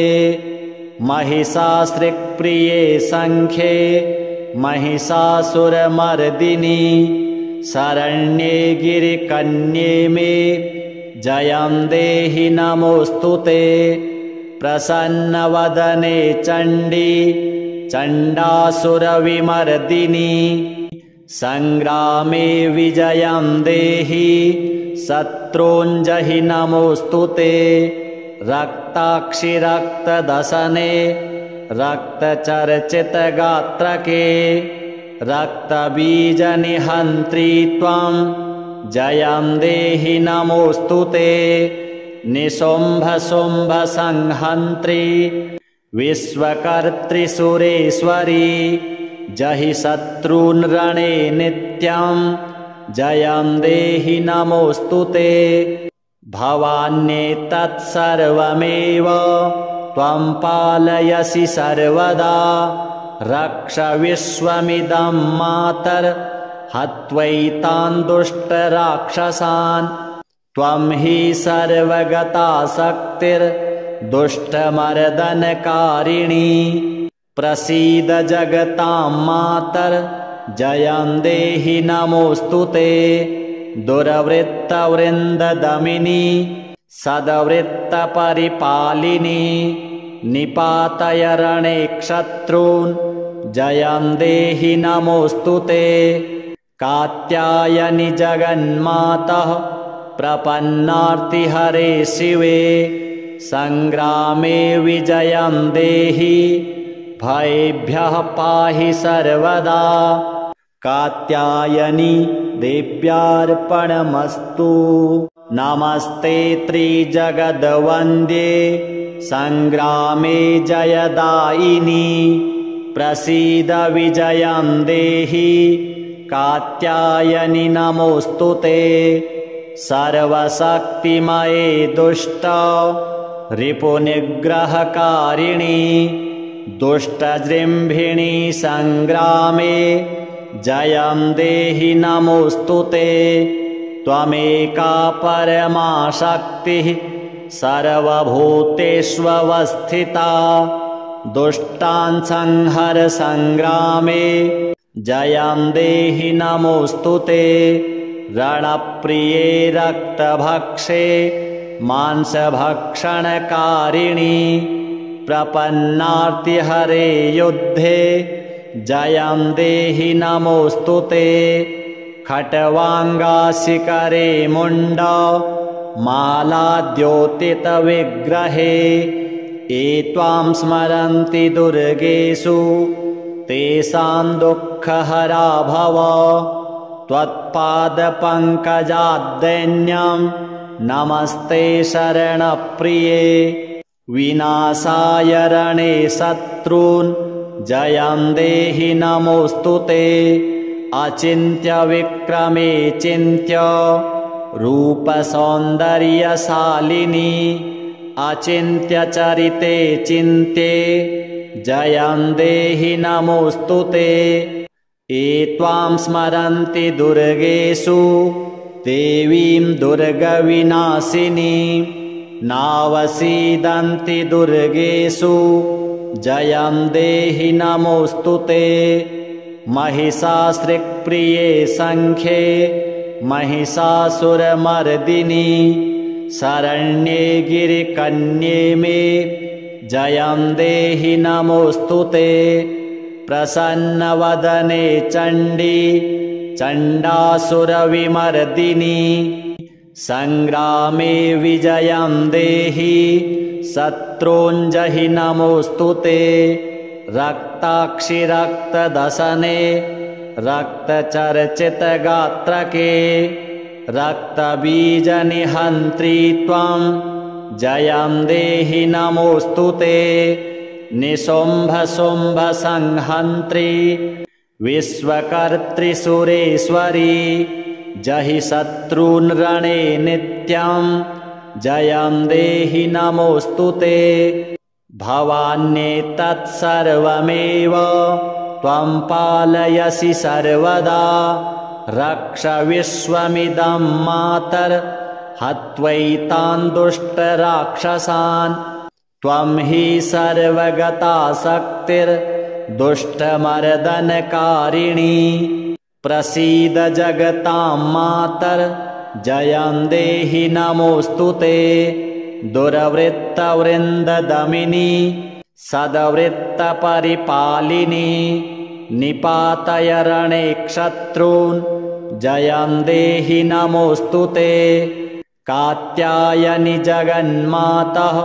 महिषासृक्प्रिये सङ्ख्ये महिषासुरमर्दिनी शरण्ये गिरिकन्ये मे जयं देहि नमोऽस्तु ते प्रसन्नवदने चण्डी चण्डासुरविमर्दिनी सङ्ग्रामे विजयं देहि शत्रूञ्जहि नमोऽस्तु ते रक्ताक्षि रक्तदशने रक्तचर्चितगात्रके रक्तबीजनिहन्त्री त्वं जयं देहि नमोऽस्तु ते निशुम्भशुम्भसंहन्त्री विश्वकर्त्रिसुरेश्वरी जहि शत्रून् रणे नित्यं जयं देहि नमोऽस्तु ते भवान्येतत्सर्वमेव त्वं पालयसि सर्वदा रक्ष विश्वमिदं मातर् हत्वैतान् दुष्टराक्षसान् त्वं हि सर्वगता शक्तिर्दुष्टमर्दनकारिणी प्रसीद जगतां मातर् जयं देहि नमोऽस्तु ते दुर्वृत्तवृन्ददमिनी सद्वृत्तपरिपालिनी निपातय रणे शत्रून् जयं देहि नमोऽस्तु ते कात्यायनि जगन्मातः प्रपन्नार्तिहरे शिवे सङ्ग्रामे विजयं देहि भयेभ्यः पाहि सर्वदा कात्यायनि देव्यार्पणमस्तु नमस्ते त्रिजगद्वन्द्ये सङ्ग्रामे जयदायिनी प्रसीद विजयं देहि कात्यायनि नमोऽस्तु ते सर्वशक्तिमये दुष्ट रिपुनिग्रहकारिणि दुष्टजृम्भिणि सङ्ग्रामे जयं देहि नमोऽस्तु ते त्वमेका परमा शक्तिः सर्वभूतेष्वस्थिता दुष्टान् संहर सङ्ग्रामे जयं देहि नमोऽस्तु ते रणप्रिये रक्तभक्षे मांसभक्षणकारिणि प्रपन्नार्तिहरे युद्धे जयं देहि नमोऽस्तु ते खट्वाङ्गाशिकरे मुण्ड मालाद्योतितविग्रहे ये त्वां स्मरन्ति दुर्गेषु तेषां दुःखहरा भव त्वत्पादपङ्कजाद्दैन्यं नमस्ते शरणप्रिये विनाशाय रणे शत्रून् जयं देहि नमोऽस्तु ते अचिन्त्यविक्रमे चिन्त्य रूपसौन्दर्यशालिनी अचिन्त्यचरिते चिन्त्ये जयं देहि नमोऽस्तु ते त्वां स्मरन्ति दुर्गेषु देवीं दुर्गविनाशिनीं नावसीदन्ति दुर्गेषु जयं देहि नमोऽस्तु ते महिषासृक्प्रिये सङ्ख्ये महिषासुरमर्दिनी शरण्ये गिरिकन्ये मे जयं देहि नमोऽस्तु ते प्रसन्नवदने चण्डी चण्डासुरविमर्दिनी सङ्ग्रामे विजयं देहि शत्रूञ्जहि नमोऽस्तु ते रक्ताक्षि रक्तदशने रक्तचर्चितगात्रके रक्तबीजनिहन्त्री त्वं जयं देहि नमोऽस्तु ते निशुम्भशुम्भसंहन्त्री विश्वकर्त्री सुरेश्वरी जहि शत्रून् रणे नित्यं जयं देहि नमोऽस्तु ते भवान्येतत्सर्वमेव त्वं पालयसि सर्वदा रक्ष विश्वमिदं मातर् हत्वैतान् दुष्टराक्षसान् त्वं हि सर्वगता शक्तिर्दुष्टमर्दनकारिणी प्रसीद जगतां मातर् जयं देहि नमोऽस्तु ते दुर्वृत्तवृन्ददमिनी सद्वृत्तपरिपालिनी निपातय रणे शत्रून् जयं देहि नमोऽस्तु ते कात्यायनि जगन्मातः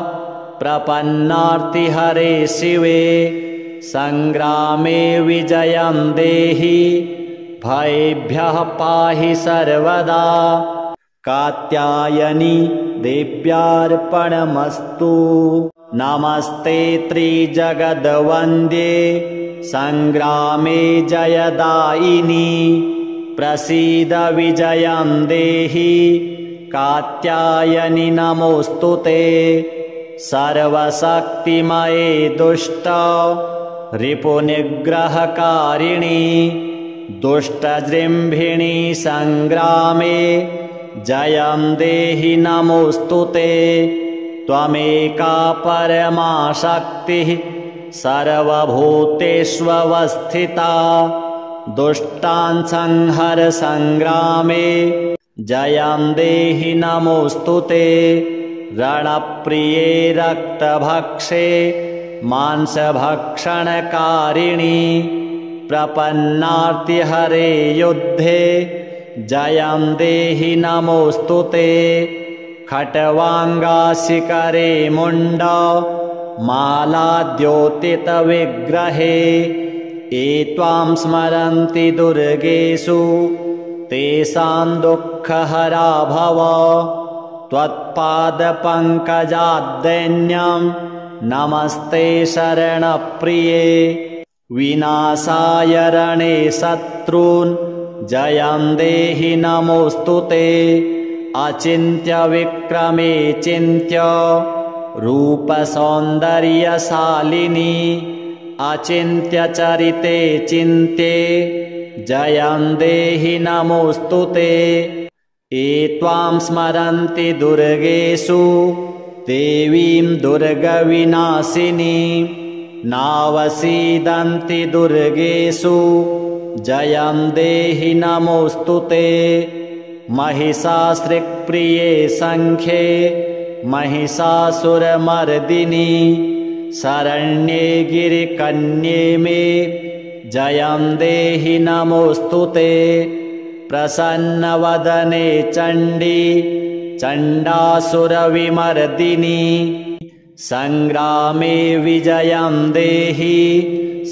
प्रपन्नार्तिहरे शिवे सङ्ग्रामे विजयं देहि भयेभ्यः पाहि सर्वदा कात्यायनी देव्यार्पणमस्तु नमस्ते त्रिजगद्वन्द्ये सङ्ग्रामे जयदायिनी प्रसीद विजयं देहि कात्यायनि नमोऽस्तु ते सर्वशक्तिमये दुष्ट रिपुनिग्रहकारिणी दुष्टजृम्भिणी सङ्ग्रामे जयं देहि नमोऽस्तु ते त्वमेका परमा शक्तिः सर्वभूतेष्वस्थिता दुष्टान् संहर सङ्ग्रामे जयं देहि नमोऽस्तु ते रणप्रिये रक्तभक्षे मांसभक्षणकारिणी प्रपन्नार्तिहरे युद्धे जयं देहि नमोऽस्तु ते खट्वाङ्गाशिखरे मुण्ड मालाद्योतितविग्रहे त्वां स्मरन्ति दुर्गेषु तेषां दुःखहरा भव त्वत्पादपङ्कजाद्दैन्यं नमस्ते शरणप्रिये विनाशाय रणे शत्रून् जयं देहि नमोऽस्तु ते अचिन्त्यविक्रमे चिन्त्य रूपसौन्दर्यशालिनी अचिन्त्यचरिते चिन्त्ये जयं देहि नमोऽस्तु ते त्वां स्मरन्ति दुर्गेषु देवीं दुर्गविनाशिनीं नावसीदन्ति दुर्गेषु जयं देहि नमोऽस्तु ते महिषासृक्प्रिये सङ्ख्ये महिषासुरमर्दिनी शरण्ये गिरिकन्ये मे जयं देहि नमोऽस्तु ते प्रसन्नवदने चण्डी चण्डासुरविमर्दिनी सङ्ग्रामे विजयं देहि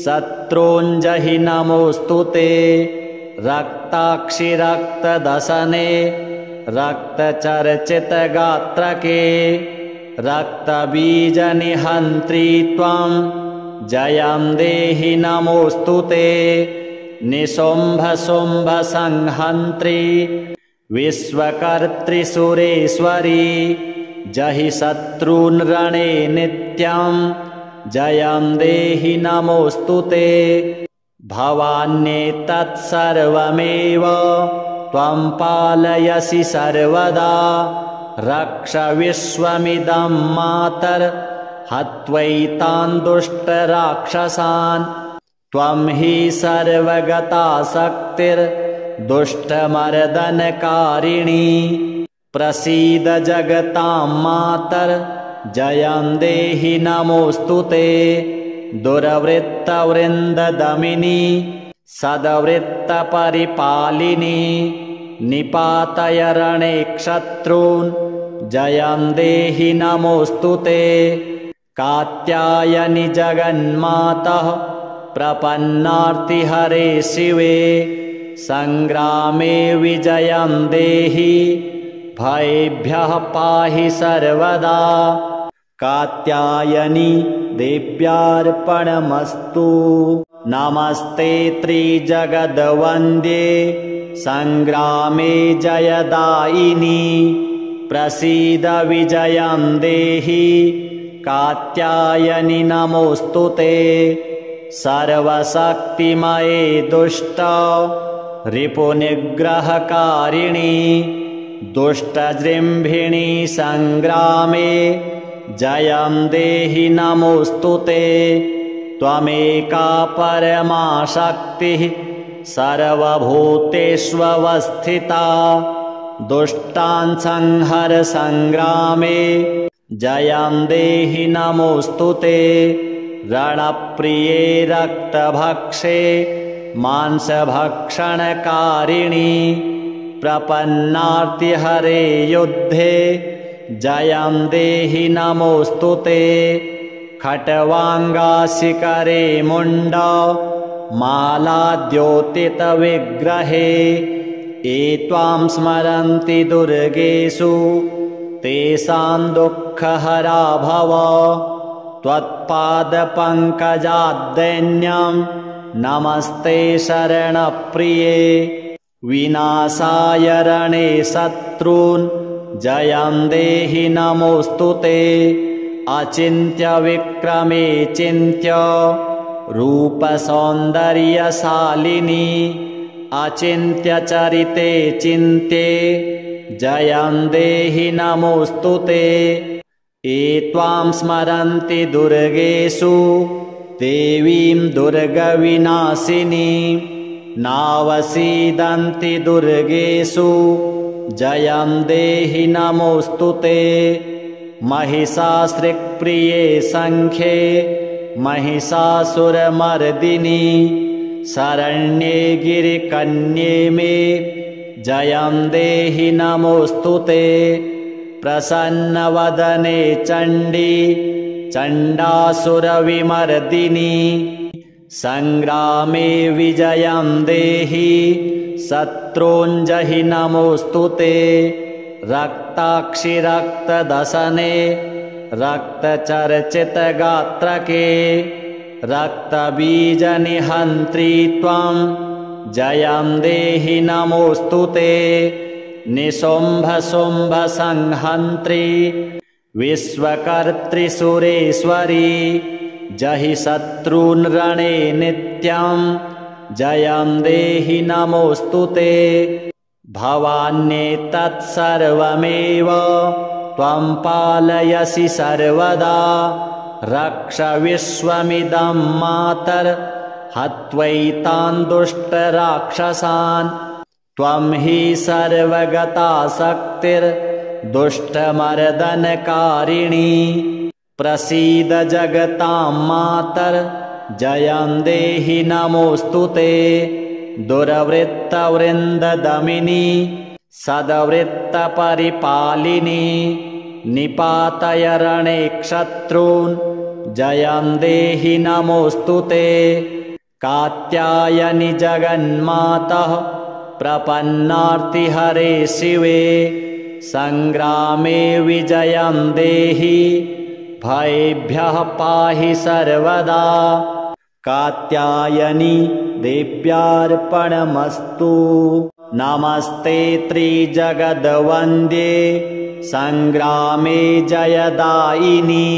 शत्रूञ्जहि नमोऽस्तु ते रक्ताक्षि रक्तदसने रक्तचर्चितगात्रके रक्तबीजनिहन्त्री त्वं जयं देहि नमोऽस्तु ते। निशुम्भशुम्भसंहन्त्री विश्वकर्त्रिसुरेश्वरी जहि शत्रून् रणे नित्यं जयं देहि नमोऽस्तु ते। भवान्येतत्सर्वमेव त्वं पालयसि सर्वदा रक्ष विश्वमिदं मातर् हत्वैतान् दुष्टराक्षसान्। त्वं हि सर्वगता शक्तिर्दुष्टमर्दनकारिणी प्रसीद जगतां मातर् जयं देहि नमोऽस्तु ते। दुर्वृत्तवृन्ददमिनी सद्वृत्तपरिपालिनी निपातय रणे शत्रून् जयं देहि नमोऽस्तु ते। कात्यायनि जगन्मातः प्रपन्नार्तिहरे शिवे संग्रामे विजयं देहि भयेभ्यः पाहि सर्वदा। कात्यायनी देव्यार्पणमस्तु। नमस्ते त्रिजगद्वन्द्ये संग्रामे जयदायिनी प्रसीद विजयं देहि कात्यायनि नमोऽस्तु ते। सर्वशक्तिमये दुष्ट रिपुनिग्रहकारिणी दुष्टजृम्भिणी संग्रामे जयं देहि नमोऽस्तु ते। त्वमेका परमा शक्तिः सर्वभूतेष्वस्थिता दुष्टान् संहर संग्रामे जयं देहि नमोऽस्तु ते। रणप्रिये रक्तभक्षे मांसभक्षणकारिणी प्रपन्नार्तिहरे युद्धे जयं देहि नमोऽस्तु ते। खट्वाङ्गाशिखरे मुण्ड मालाद्योतितविग्रहे ये त्वां स्मरन्ति दुर्गेषु तेषां दुःखहरा भव। त्वत्पादपङ्कजाद्दैन्यं नमस्ते शरणप्रिये विनाशाय रणे शत्रून् जयं देहि नमोऽस्तु ते। अचिन्त्य विक्रमे चिन्त्य रूपसौन्दर्यशालिनी अचिन्त्य चरिते चिन्त्ये जयं देहि नमोऽस्तु ते। ये त्वां स्मरन्ति दुर्गेषु देवीं दुर्गविनाशिनी नावसीदन्ति दुर्गेषु जयं देहि नमोऽस्तु ते। महिषासृक्प्रिये संख्ये महिषासुरमर्दिनी शरण्ये गिरिकन्ये मे जयं देहि नमोऽस्तु ते। प्रसन्नवदने चण्डी चण्डासुरविमर्दिनी संग्रामे विजयं देहि शत्रूञ्जहि नमोऽस्तु ते। रक्ताक्षि रक्तदसने रक्तचर्चितगात्रके रक्तबीजनिहन्त्री त्वं जयं देहि नमोऽस्तु ते। निशुम्भशुम्भसंहन्त्री विश्वकर्त्रिसुरेश्वरी जहि शत्रून् रणे नित्यं जयं देहि नमोऽस्तु ते। भवान्येतत्सर्वमेव त्वं पालयसि सर्वदा रक्ष विश्वमिदं मातर् हत्वैतान् दुष्टराक्षसान्। त्वं हि सर्वगता शक्तिर्दुष्टमर्दनकारिणी प्रसीद जगतां मातर् जयं देहि नमोऽस्तु ते। दुर्वृत्तवृन्ददमिनी सद्वृत्तपरिपालिनी निपातय रणे शत्रून् जयं देहि नमोऽस्तु ते। कात्यायनि जगन्मातः प्रपन्नार्तिहरे शिवे सङ्ग्रामे विजयं देहि भयेभ्यः पाहि सर्वदा। कात्यायनि देव्यार्पणमस्तु। नमस्ते त्रिजगद्वन्द्ये सङ्ग्रामे जयदायिनि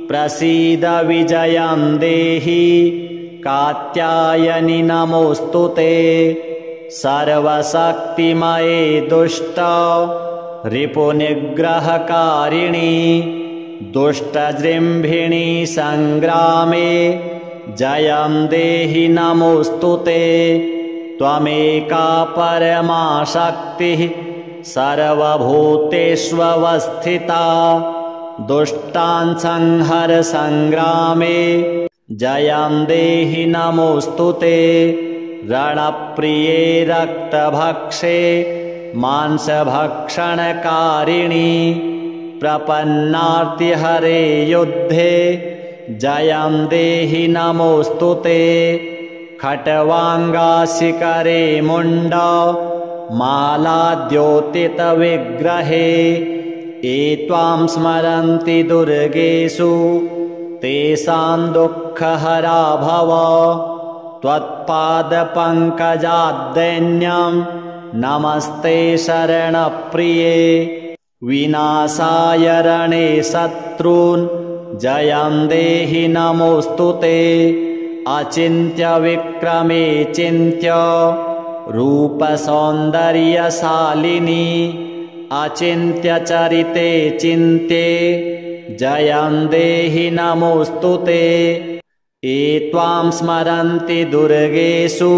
प्रसीद विजयं देहि कात्यायनि नमोऽस्तुते। सर्वशक्तिमये दुष्ट रिपुनिग्रहकारिणि दुष्टजृम्भिणि सङ्ग्रामे जयं देहि नमोऽस्तुते। त्वमेका परमा शक्तिः सर्वभूतेष्वस्थिता दुष्टान् संहर सङ्ग्रामे जयं देहि नमोऽस्तुते। रणप्रिये रक्तभक्षे मांसभक्षणकारिणि प्रपन्नार्तिहरे युद्धे जयं देहि नमोऽस्तुते। खट्वाङ्गाशिखरे मुण्ड मालाद्योतितविग्रहे ये त्वां स्मरन्ति दुर्गेषु तेषां दुःखहरा भव। त्वत्पादपङ्कजाद्दैन्यं नमस्ते शरणप्रिये विनाशाय रणे शत्रून् जयं देहि नमोऽस्तुते। अचिन्त्यविक्रमे चिन्त्य रूपसौन्दर्यशालिनी अचिन्त्यचरिते चिन्त्ये जयं देहि नमोऽस्तुते। ये त्वां स्मरन्ति दुर्गेषु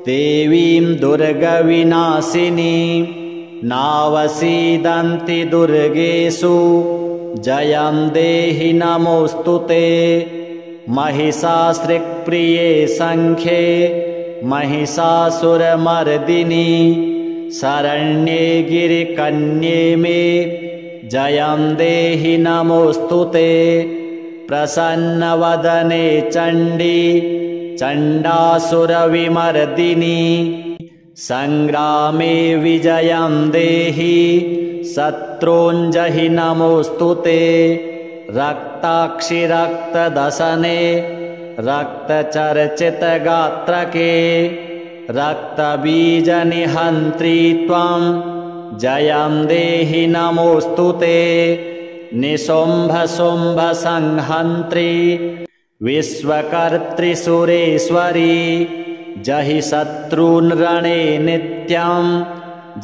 देवीं दुर्गविनाशिनी नावसीदन्ति दुर्गेषु जयं देहि नमोऽस्तुते। महिषासृक्प्रिये सङ्ख्ये महिषासुरमर्दिनी शरण्ये गिरिकन्ये मे जयं देहि नमोऽस्तुते। प्रसन्नवदने चण्डी चण्डासुरविमर्दिनी सङ्ग्रामे विजयं देहि शत्रूञ्जहि नमोऽस्तुते। रक्ताक्षि रक्तदशने रक्तचर्चितगात्रके रक्तबीजनिहन्त्री त्वं जयं देहि नमोऽस्तुते। निशुम्भशुम्भसंहन्त्री विश्वकर्त्री जहि शत्रून् रणे नित्यं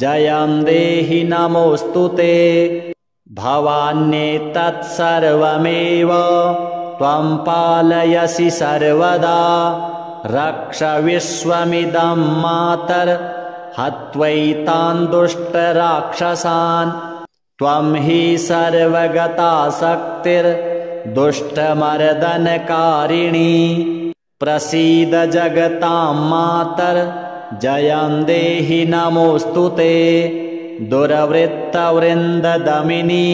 जयं देहि नमोऽस्तुते। भवान्येतत्सर्वमेव त्वं पालयसि सर्वदा रक्ष विश्वमिदं मातर् हत्वैतान् दुष्टराक्षसान्। त्वं हि सर्वगता शक्तिर्दुष्टमर्दनकारिणी प्रसीद जगतां मातर् जयं देहि नमोऽस्तुते। दुर्वृत्तवृन्ददमिनी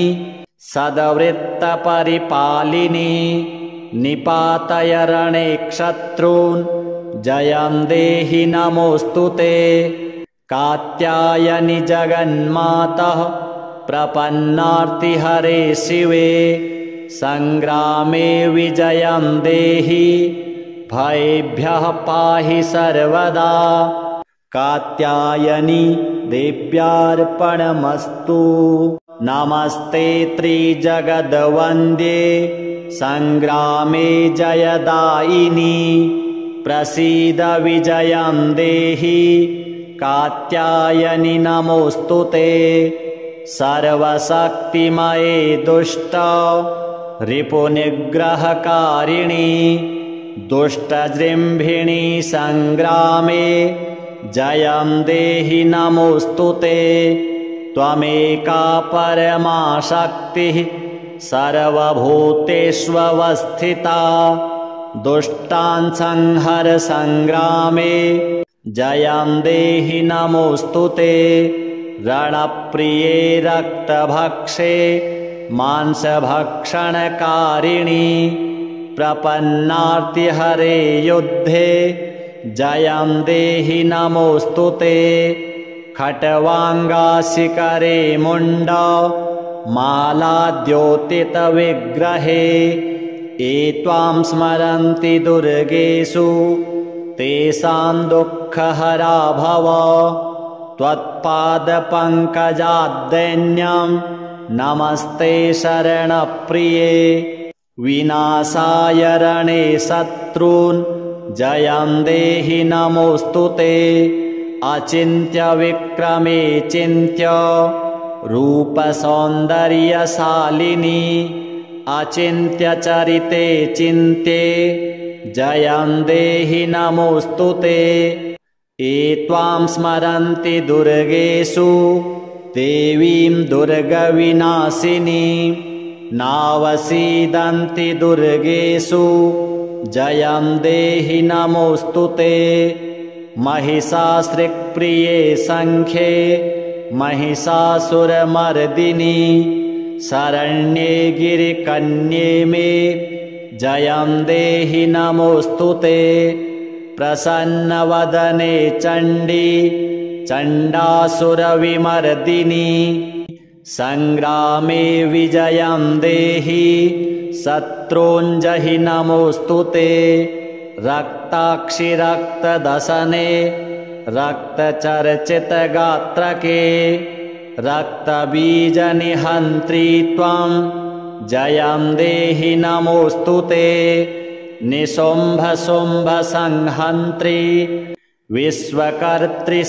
सद्वृत्तपरिपालिनी निपातय रणे शत्रून् जयं देहि नमोऽस्तुते। कात्यायनि जगन्मातः प्रपन्नार्तिहरे शिवे सङ्ग्रामे विजयं देहि भयेभ्यः पाहि सर्वदा। कात्यायनि देव्यार्पणमस्तु। नमस्ते त्रिजगद्वन्द्ये सङ्ग्रामे जयदायिनि प्रसीद विजयं देहि कात्यायनि नमोऽस्तुते। सर्वशक्तिमये दुष्ट रिपुनिग्रहकारिणि दुष्टजृम्भिणि सङ्ग्रामे जयं देहि नमोऽस्तुते। त्वमेका परमा शक्तिः सर्वभूतेष्वस्थिता दुष्टान् संहर सङ्ग्रामे जयं देहि नमोऽस्तुते। रणप्रिये रक्तभक्षे मांसभक्षणकारिणि प्रपन्नार्तिहरे युद्धे जयं देहि नमोऽस्तु ते। खट्वाङ्गाशिखरे मुण्ड मालाद्योतितविग्रहे ये त्वां स्मरन्ति दुर्गेषु तेषां दुःखहरा भव। त्वत्पादपङ्कजाद्दैन्यं नमस्ते शरणप्रिये। विनाशाय रणे शत्रून् जयं देहि नमोऽस्तु ते। अचिन्त्य विक्रमे चिन्त्य रूपसौन्दर्यशालिनी अचिन्त्य चरिते चिन्त्ये जयं देहि नमोऽस्तु ते। ये त्वां स्मरन्ति दुर्गेषु देवीं दुर्गविनाशिनी नावसीदन्ति दुर्गेषु जयं देहि नमोऽस्तु ते। महिषासृक्प्रिये सङ्ख्ये महिषासुरमर्दिनी शरण्ये गिरिकन्ये मे जयं देहि नमोऽस्तु ते। प्रसन्नवदने चण्डी चण्डासुरविमर्दिनी सङ्ग्रामे विजयं देहि शत्रूञ्जहि नमोऽस्तु ते। रक्ताक्षि रक्तदशने रक्तचर्चितगात्रके रक्तबीजनिहन्त्री त्वं जयं देहि नमोऽस्तु ते। निशुम्भशुम्भसंहन्त्री विश्वकर्त्री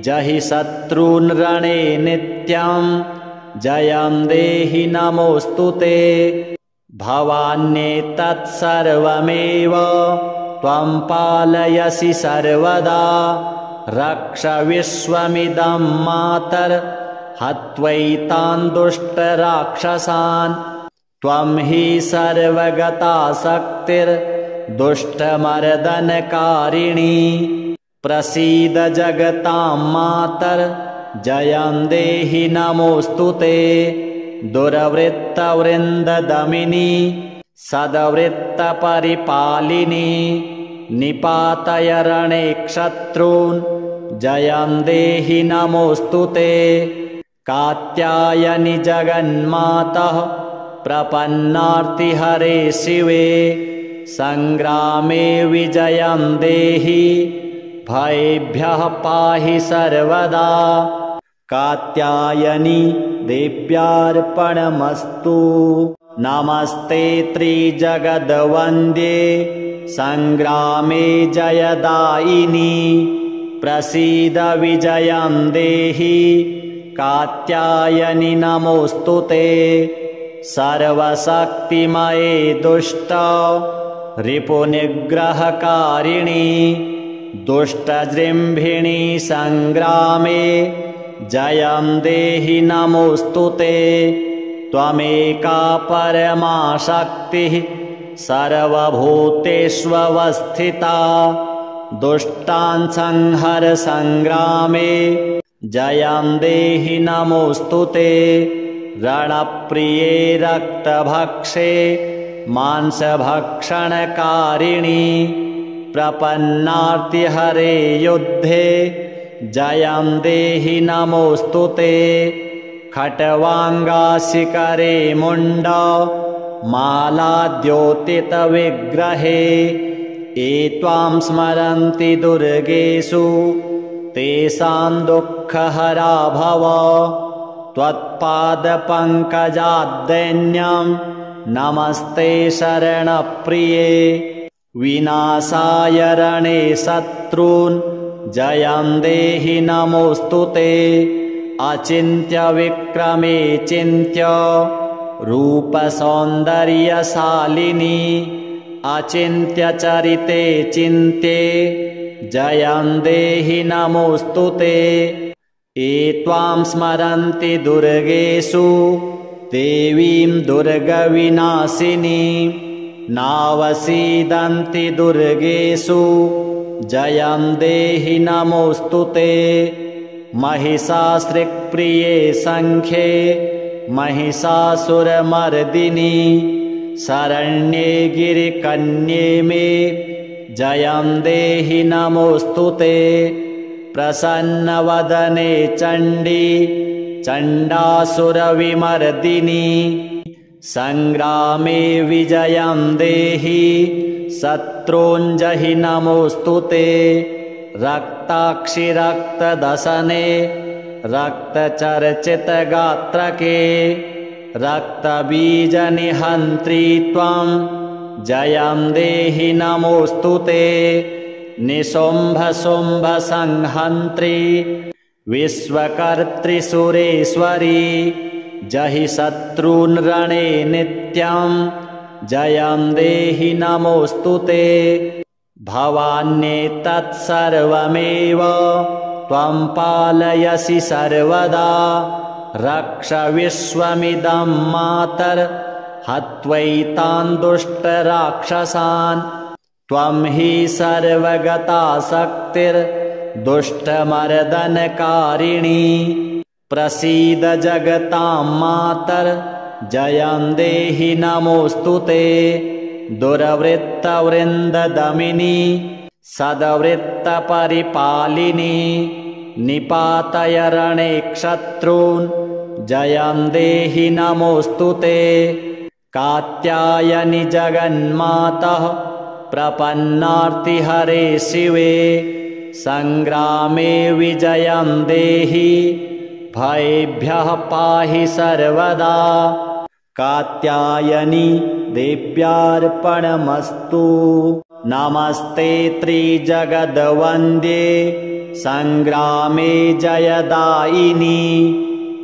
जहि शत्रून् रणे नित्यं जयं देहि नमोऽस्तु ते। भवान्येतत्सर्वमेव त्वं पालयसि सर्वदा रक्ष विश्वमिदं मातर् हत्वैतान् दुष्टराक्षसान्। त्वं हि सर्वगता शक्तिर्दुष्टमर्दनकारिणी प्रसीद जगतां मातर् जयं देहि नमोऽस्तु ते। दुर्वृत्तवृन्ददमिनी सद्वृत्तपरिपालिनी निपातय रणे शत्रून् जयं देहि नमोऽस्तु ते। कात्यायनि जगन्मातः प्रपन्नार्तिहरे शिवे सङ्ग्रामे विजयं देहि भयेभ्यः पाहि सर्वदा। कात्यायनी देव्यार्पणमस्तु। नमस्ते त्रिजगद्वन्द्ये सङ्ग्रामे जयदायिनी प्रसीद विजयं देहि कात्यायनि नमोऽस्तु ते। सर्वशक्तिमये दुष्ट रिपुनिग्रहकारिणी दुष्टजृम्भिणी सङ्ग्रामे जयं देहि नमोऽस्तु ते। त्वमेका परमा शक्तिः सर्वभूतेष्वस्थिता दुष्टान् संहर सङ्ग्रामे जयं देहि नमोऽस्तु ते। रणप्रिये रक्तभक्षे मांसभक्षणकारिणी प्रपन्नार्तिहरे युद्धे जयं देहि नमोऽस्तु ते। खट्वाङ्गाशिखरे मुण्ड मालाद्योतितविग्रहे ये त्वां स्मरन्ति दुर्गेषु तेषां दुःखहरा भव। त्वत्पादपङ्कजाद्दैन्यं नमस्ते शरणप्रिये। विनाशाय रणे शत्रून् जयं देहि नमोऽस्तु ते। अचिन्त्य विक्रमे चिन्त्य रूपसौन्दर्यशालिनी अचिन्त्य चरिते चिन्त्ये जयं देहि नमोऽस्तु ते। ये त्वां स्मरन्ति दुर्गेषु देवीं दुर्गविनाशिनी नावसीदन्ति दुर्गेषु जयं देहि नमोऽस्तु ते। महिषासृक्प्रिये सङ्ख्ये महिषासुरमर्दिनी शरण्ये गिरिकन्ये मे जयं देहि नमोऽस्तु ते। प्रसन्नवदने चण्डी चण्डासुरविमर्दिनी सङ्ग्रामे विजयं देहि शत्रूञ्जहि नमोऽस्तु ते। रक्ताक्षि रक्तदशने रक्तचर्चितगात्रके रक्तबीजनिहन्त्री त्वं जयं देहि नमोऽस्तु ते। निशुम्भशुम्भसंहन्त्री विश्वकर्त्री सुरेश्वरी जहि शत्रून् रणे नित्यं जयं देहि नमोऽस्तु ते। भवान्येतत्सर्वमेव त्वं पालयसि सर्वदा रक्ष विश्वमिदं मातर् हत्वैतान् दुष्टराक्षसान्। त्वं हि सर्वगता शक्तिर्दुष्टमर्दनकारिणी प्रसीद जगतां मातर् जयं देहि नमोऽस्तु ते। दुर्वृत्तवृन्ददमिनी सद्वृत्तपरिपालिनी निपातय रणे शत्रून् जयं देहि नमोऽस्तु ते। कात्यायनि जगन्मातः प्रपन्नार्तिहरे शिवे सङ्ग्रामे विजयं देहि भयेभ्यः पाहि सर्वदा। कात्यायनी देव्यार्पणमस्तु। नमस्ते त्रिजगद्वन्द्ये सङ्ग्रामे जयदायिनी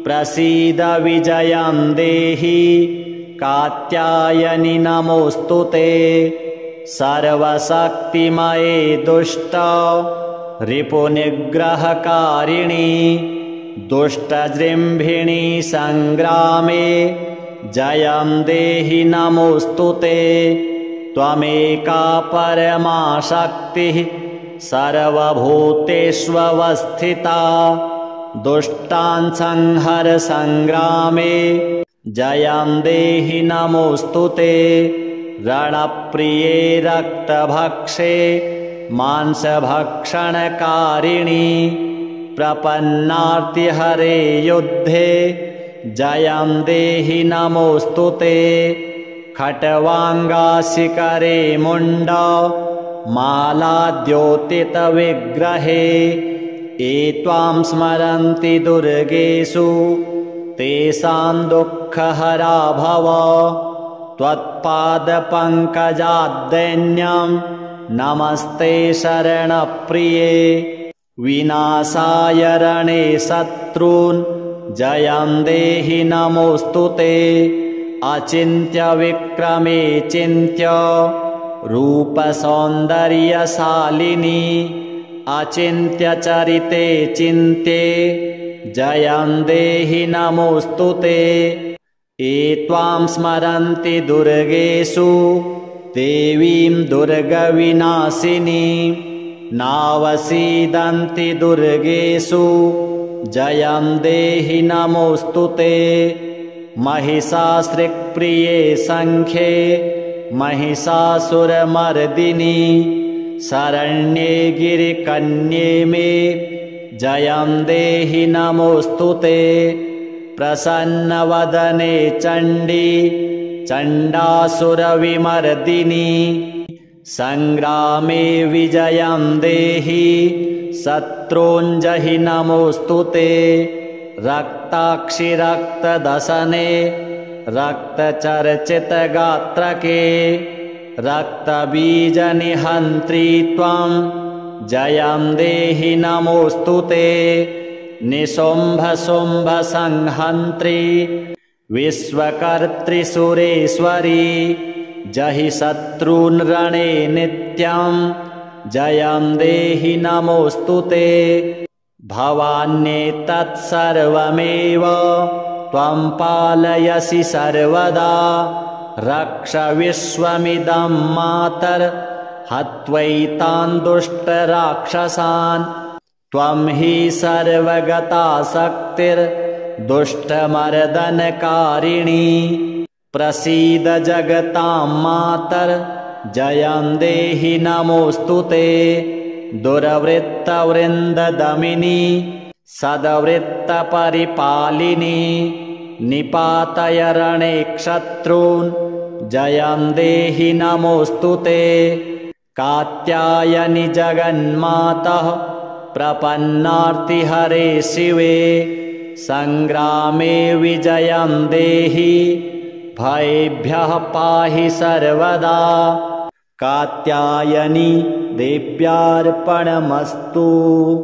प्रसीद विजयं देहि कात्यायनि नमोऽस्तु ते। सर्वशक्तिमये दुष्ट रिपुनिग्रहकारिणी दुष्टजृम्भिणी सङ्ग्रामे जयं देहि नमोऽस्तु ते। त्वमेका परमा शक्तिः सर्वभूतेष्वस्थिता दुष्टान् संहर सङ्ग्रामे जयं देहि नमोऽस्तु ते। रणप्रिये रक्तभक्षे मांसभक्षणकारिणी प्रपन्नार्तिहरे युद्धे जयं देहि नमोऽस्तु ते। खट्वाङ्गाशिकरे मुण्ड मालाद्योतितविग्रहे ये त्वां स्मरन्ति दुर्गेषु तेषां दुःखहरा भव। त्वत्पादपङ्कजाद्दैन्यं नमस्ते शरणप्रिये विनाशाय रणे शत्रून् जयं देहि नमोऽस्तु ते। अचिन्त्य विक्रमे चिन्त्य रूपसौन्दर्यशालिनी अचिन्त्य चरिते चिन्त्ये जयं देहि नमोऽस्तु ते। ये त्वां स्मरन्ति दुर्गेषु देवीं दुर्गविनाशिनी नावसीदन्ति दुर्गेषु जयं देहि नमोऽस्तु ते। महिषासृक्प्रिये सङ्ख्ये महिषासुरमर्दिनी शरण्ये गिरिकन्ये मे जयं देहि नमोऽस्तु ते। प्रसन्नवदने चण्डी चण्डासुरविमर्दिनी सङ्ग्रामे विजयं देहि शत्रूञ्जहि नमोऽस्तु ते। रक्ताक्षि रक्तदशने रक्तचर्चितगात्रके रक्तबीजनिहन्त्री त्वं जयं देहि नमोऽस्तु ते। निशुम्भशुम्भसंहन्त्री विश्वकर्त्री सुरेश्वरी जहि शत्रून् रणे नित्यं जयं देहि नमोऽस्तु ते। भवान्येतत्सर्वमेव त्वं पालयसि सर्वदा रक्ष विश्वमिदं मातर् हत्वैतान् दुष्टराक्षसान्। त्वं हि सर्वगता शक्तिर्दुष्टमर्दनकारिणी प्रसीद जगतां मातर्जयं देहि नमोऽस्तु ते। दुर्वृत्तवृन्ददमिनी सद्वृत्तपरिपालिनी निपातय रणे क्षत्रून् जयं देहि नमोऽस्तु ते। कात्यायनि जगन्मातः प्रपन्नार्तिहरे शिवे सङ्ग्रामे विजयं देहि भयेभ्यः पाहि सर्वदा। कात्यायनी देव्यार्पणमस्तु।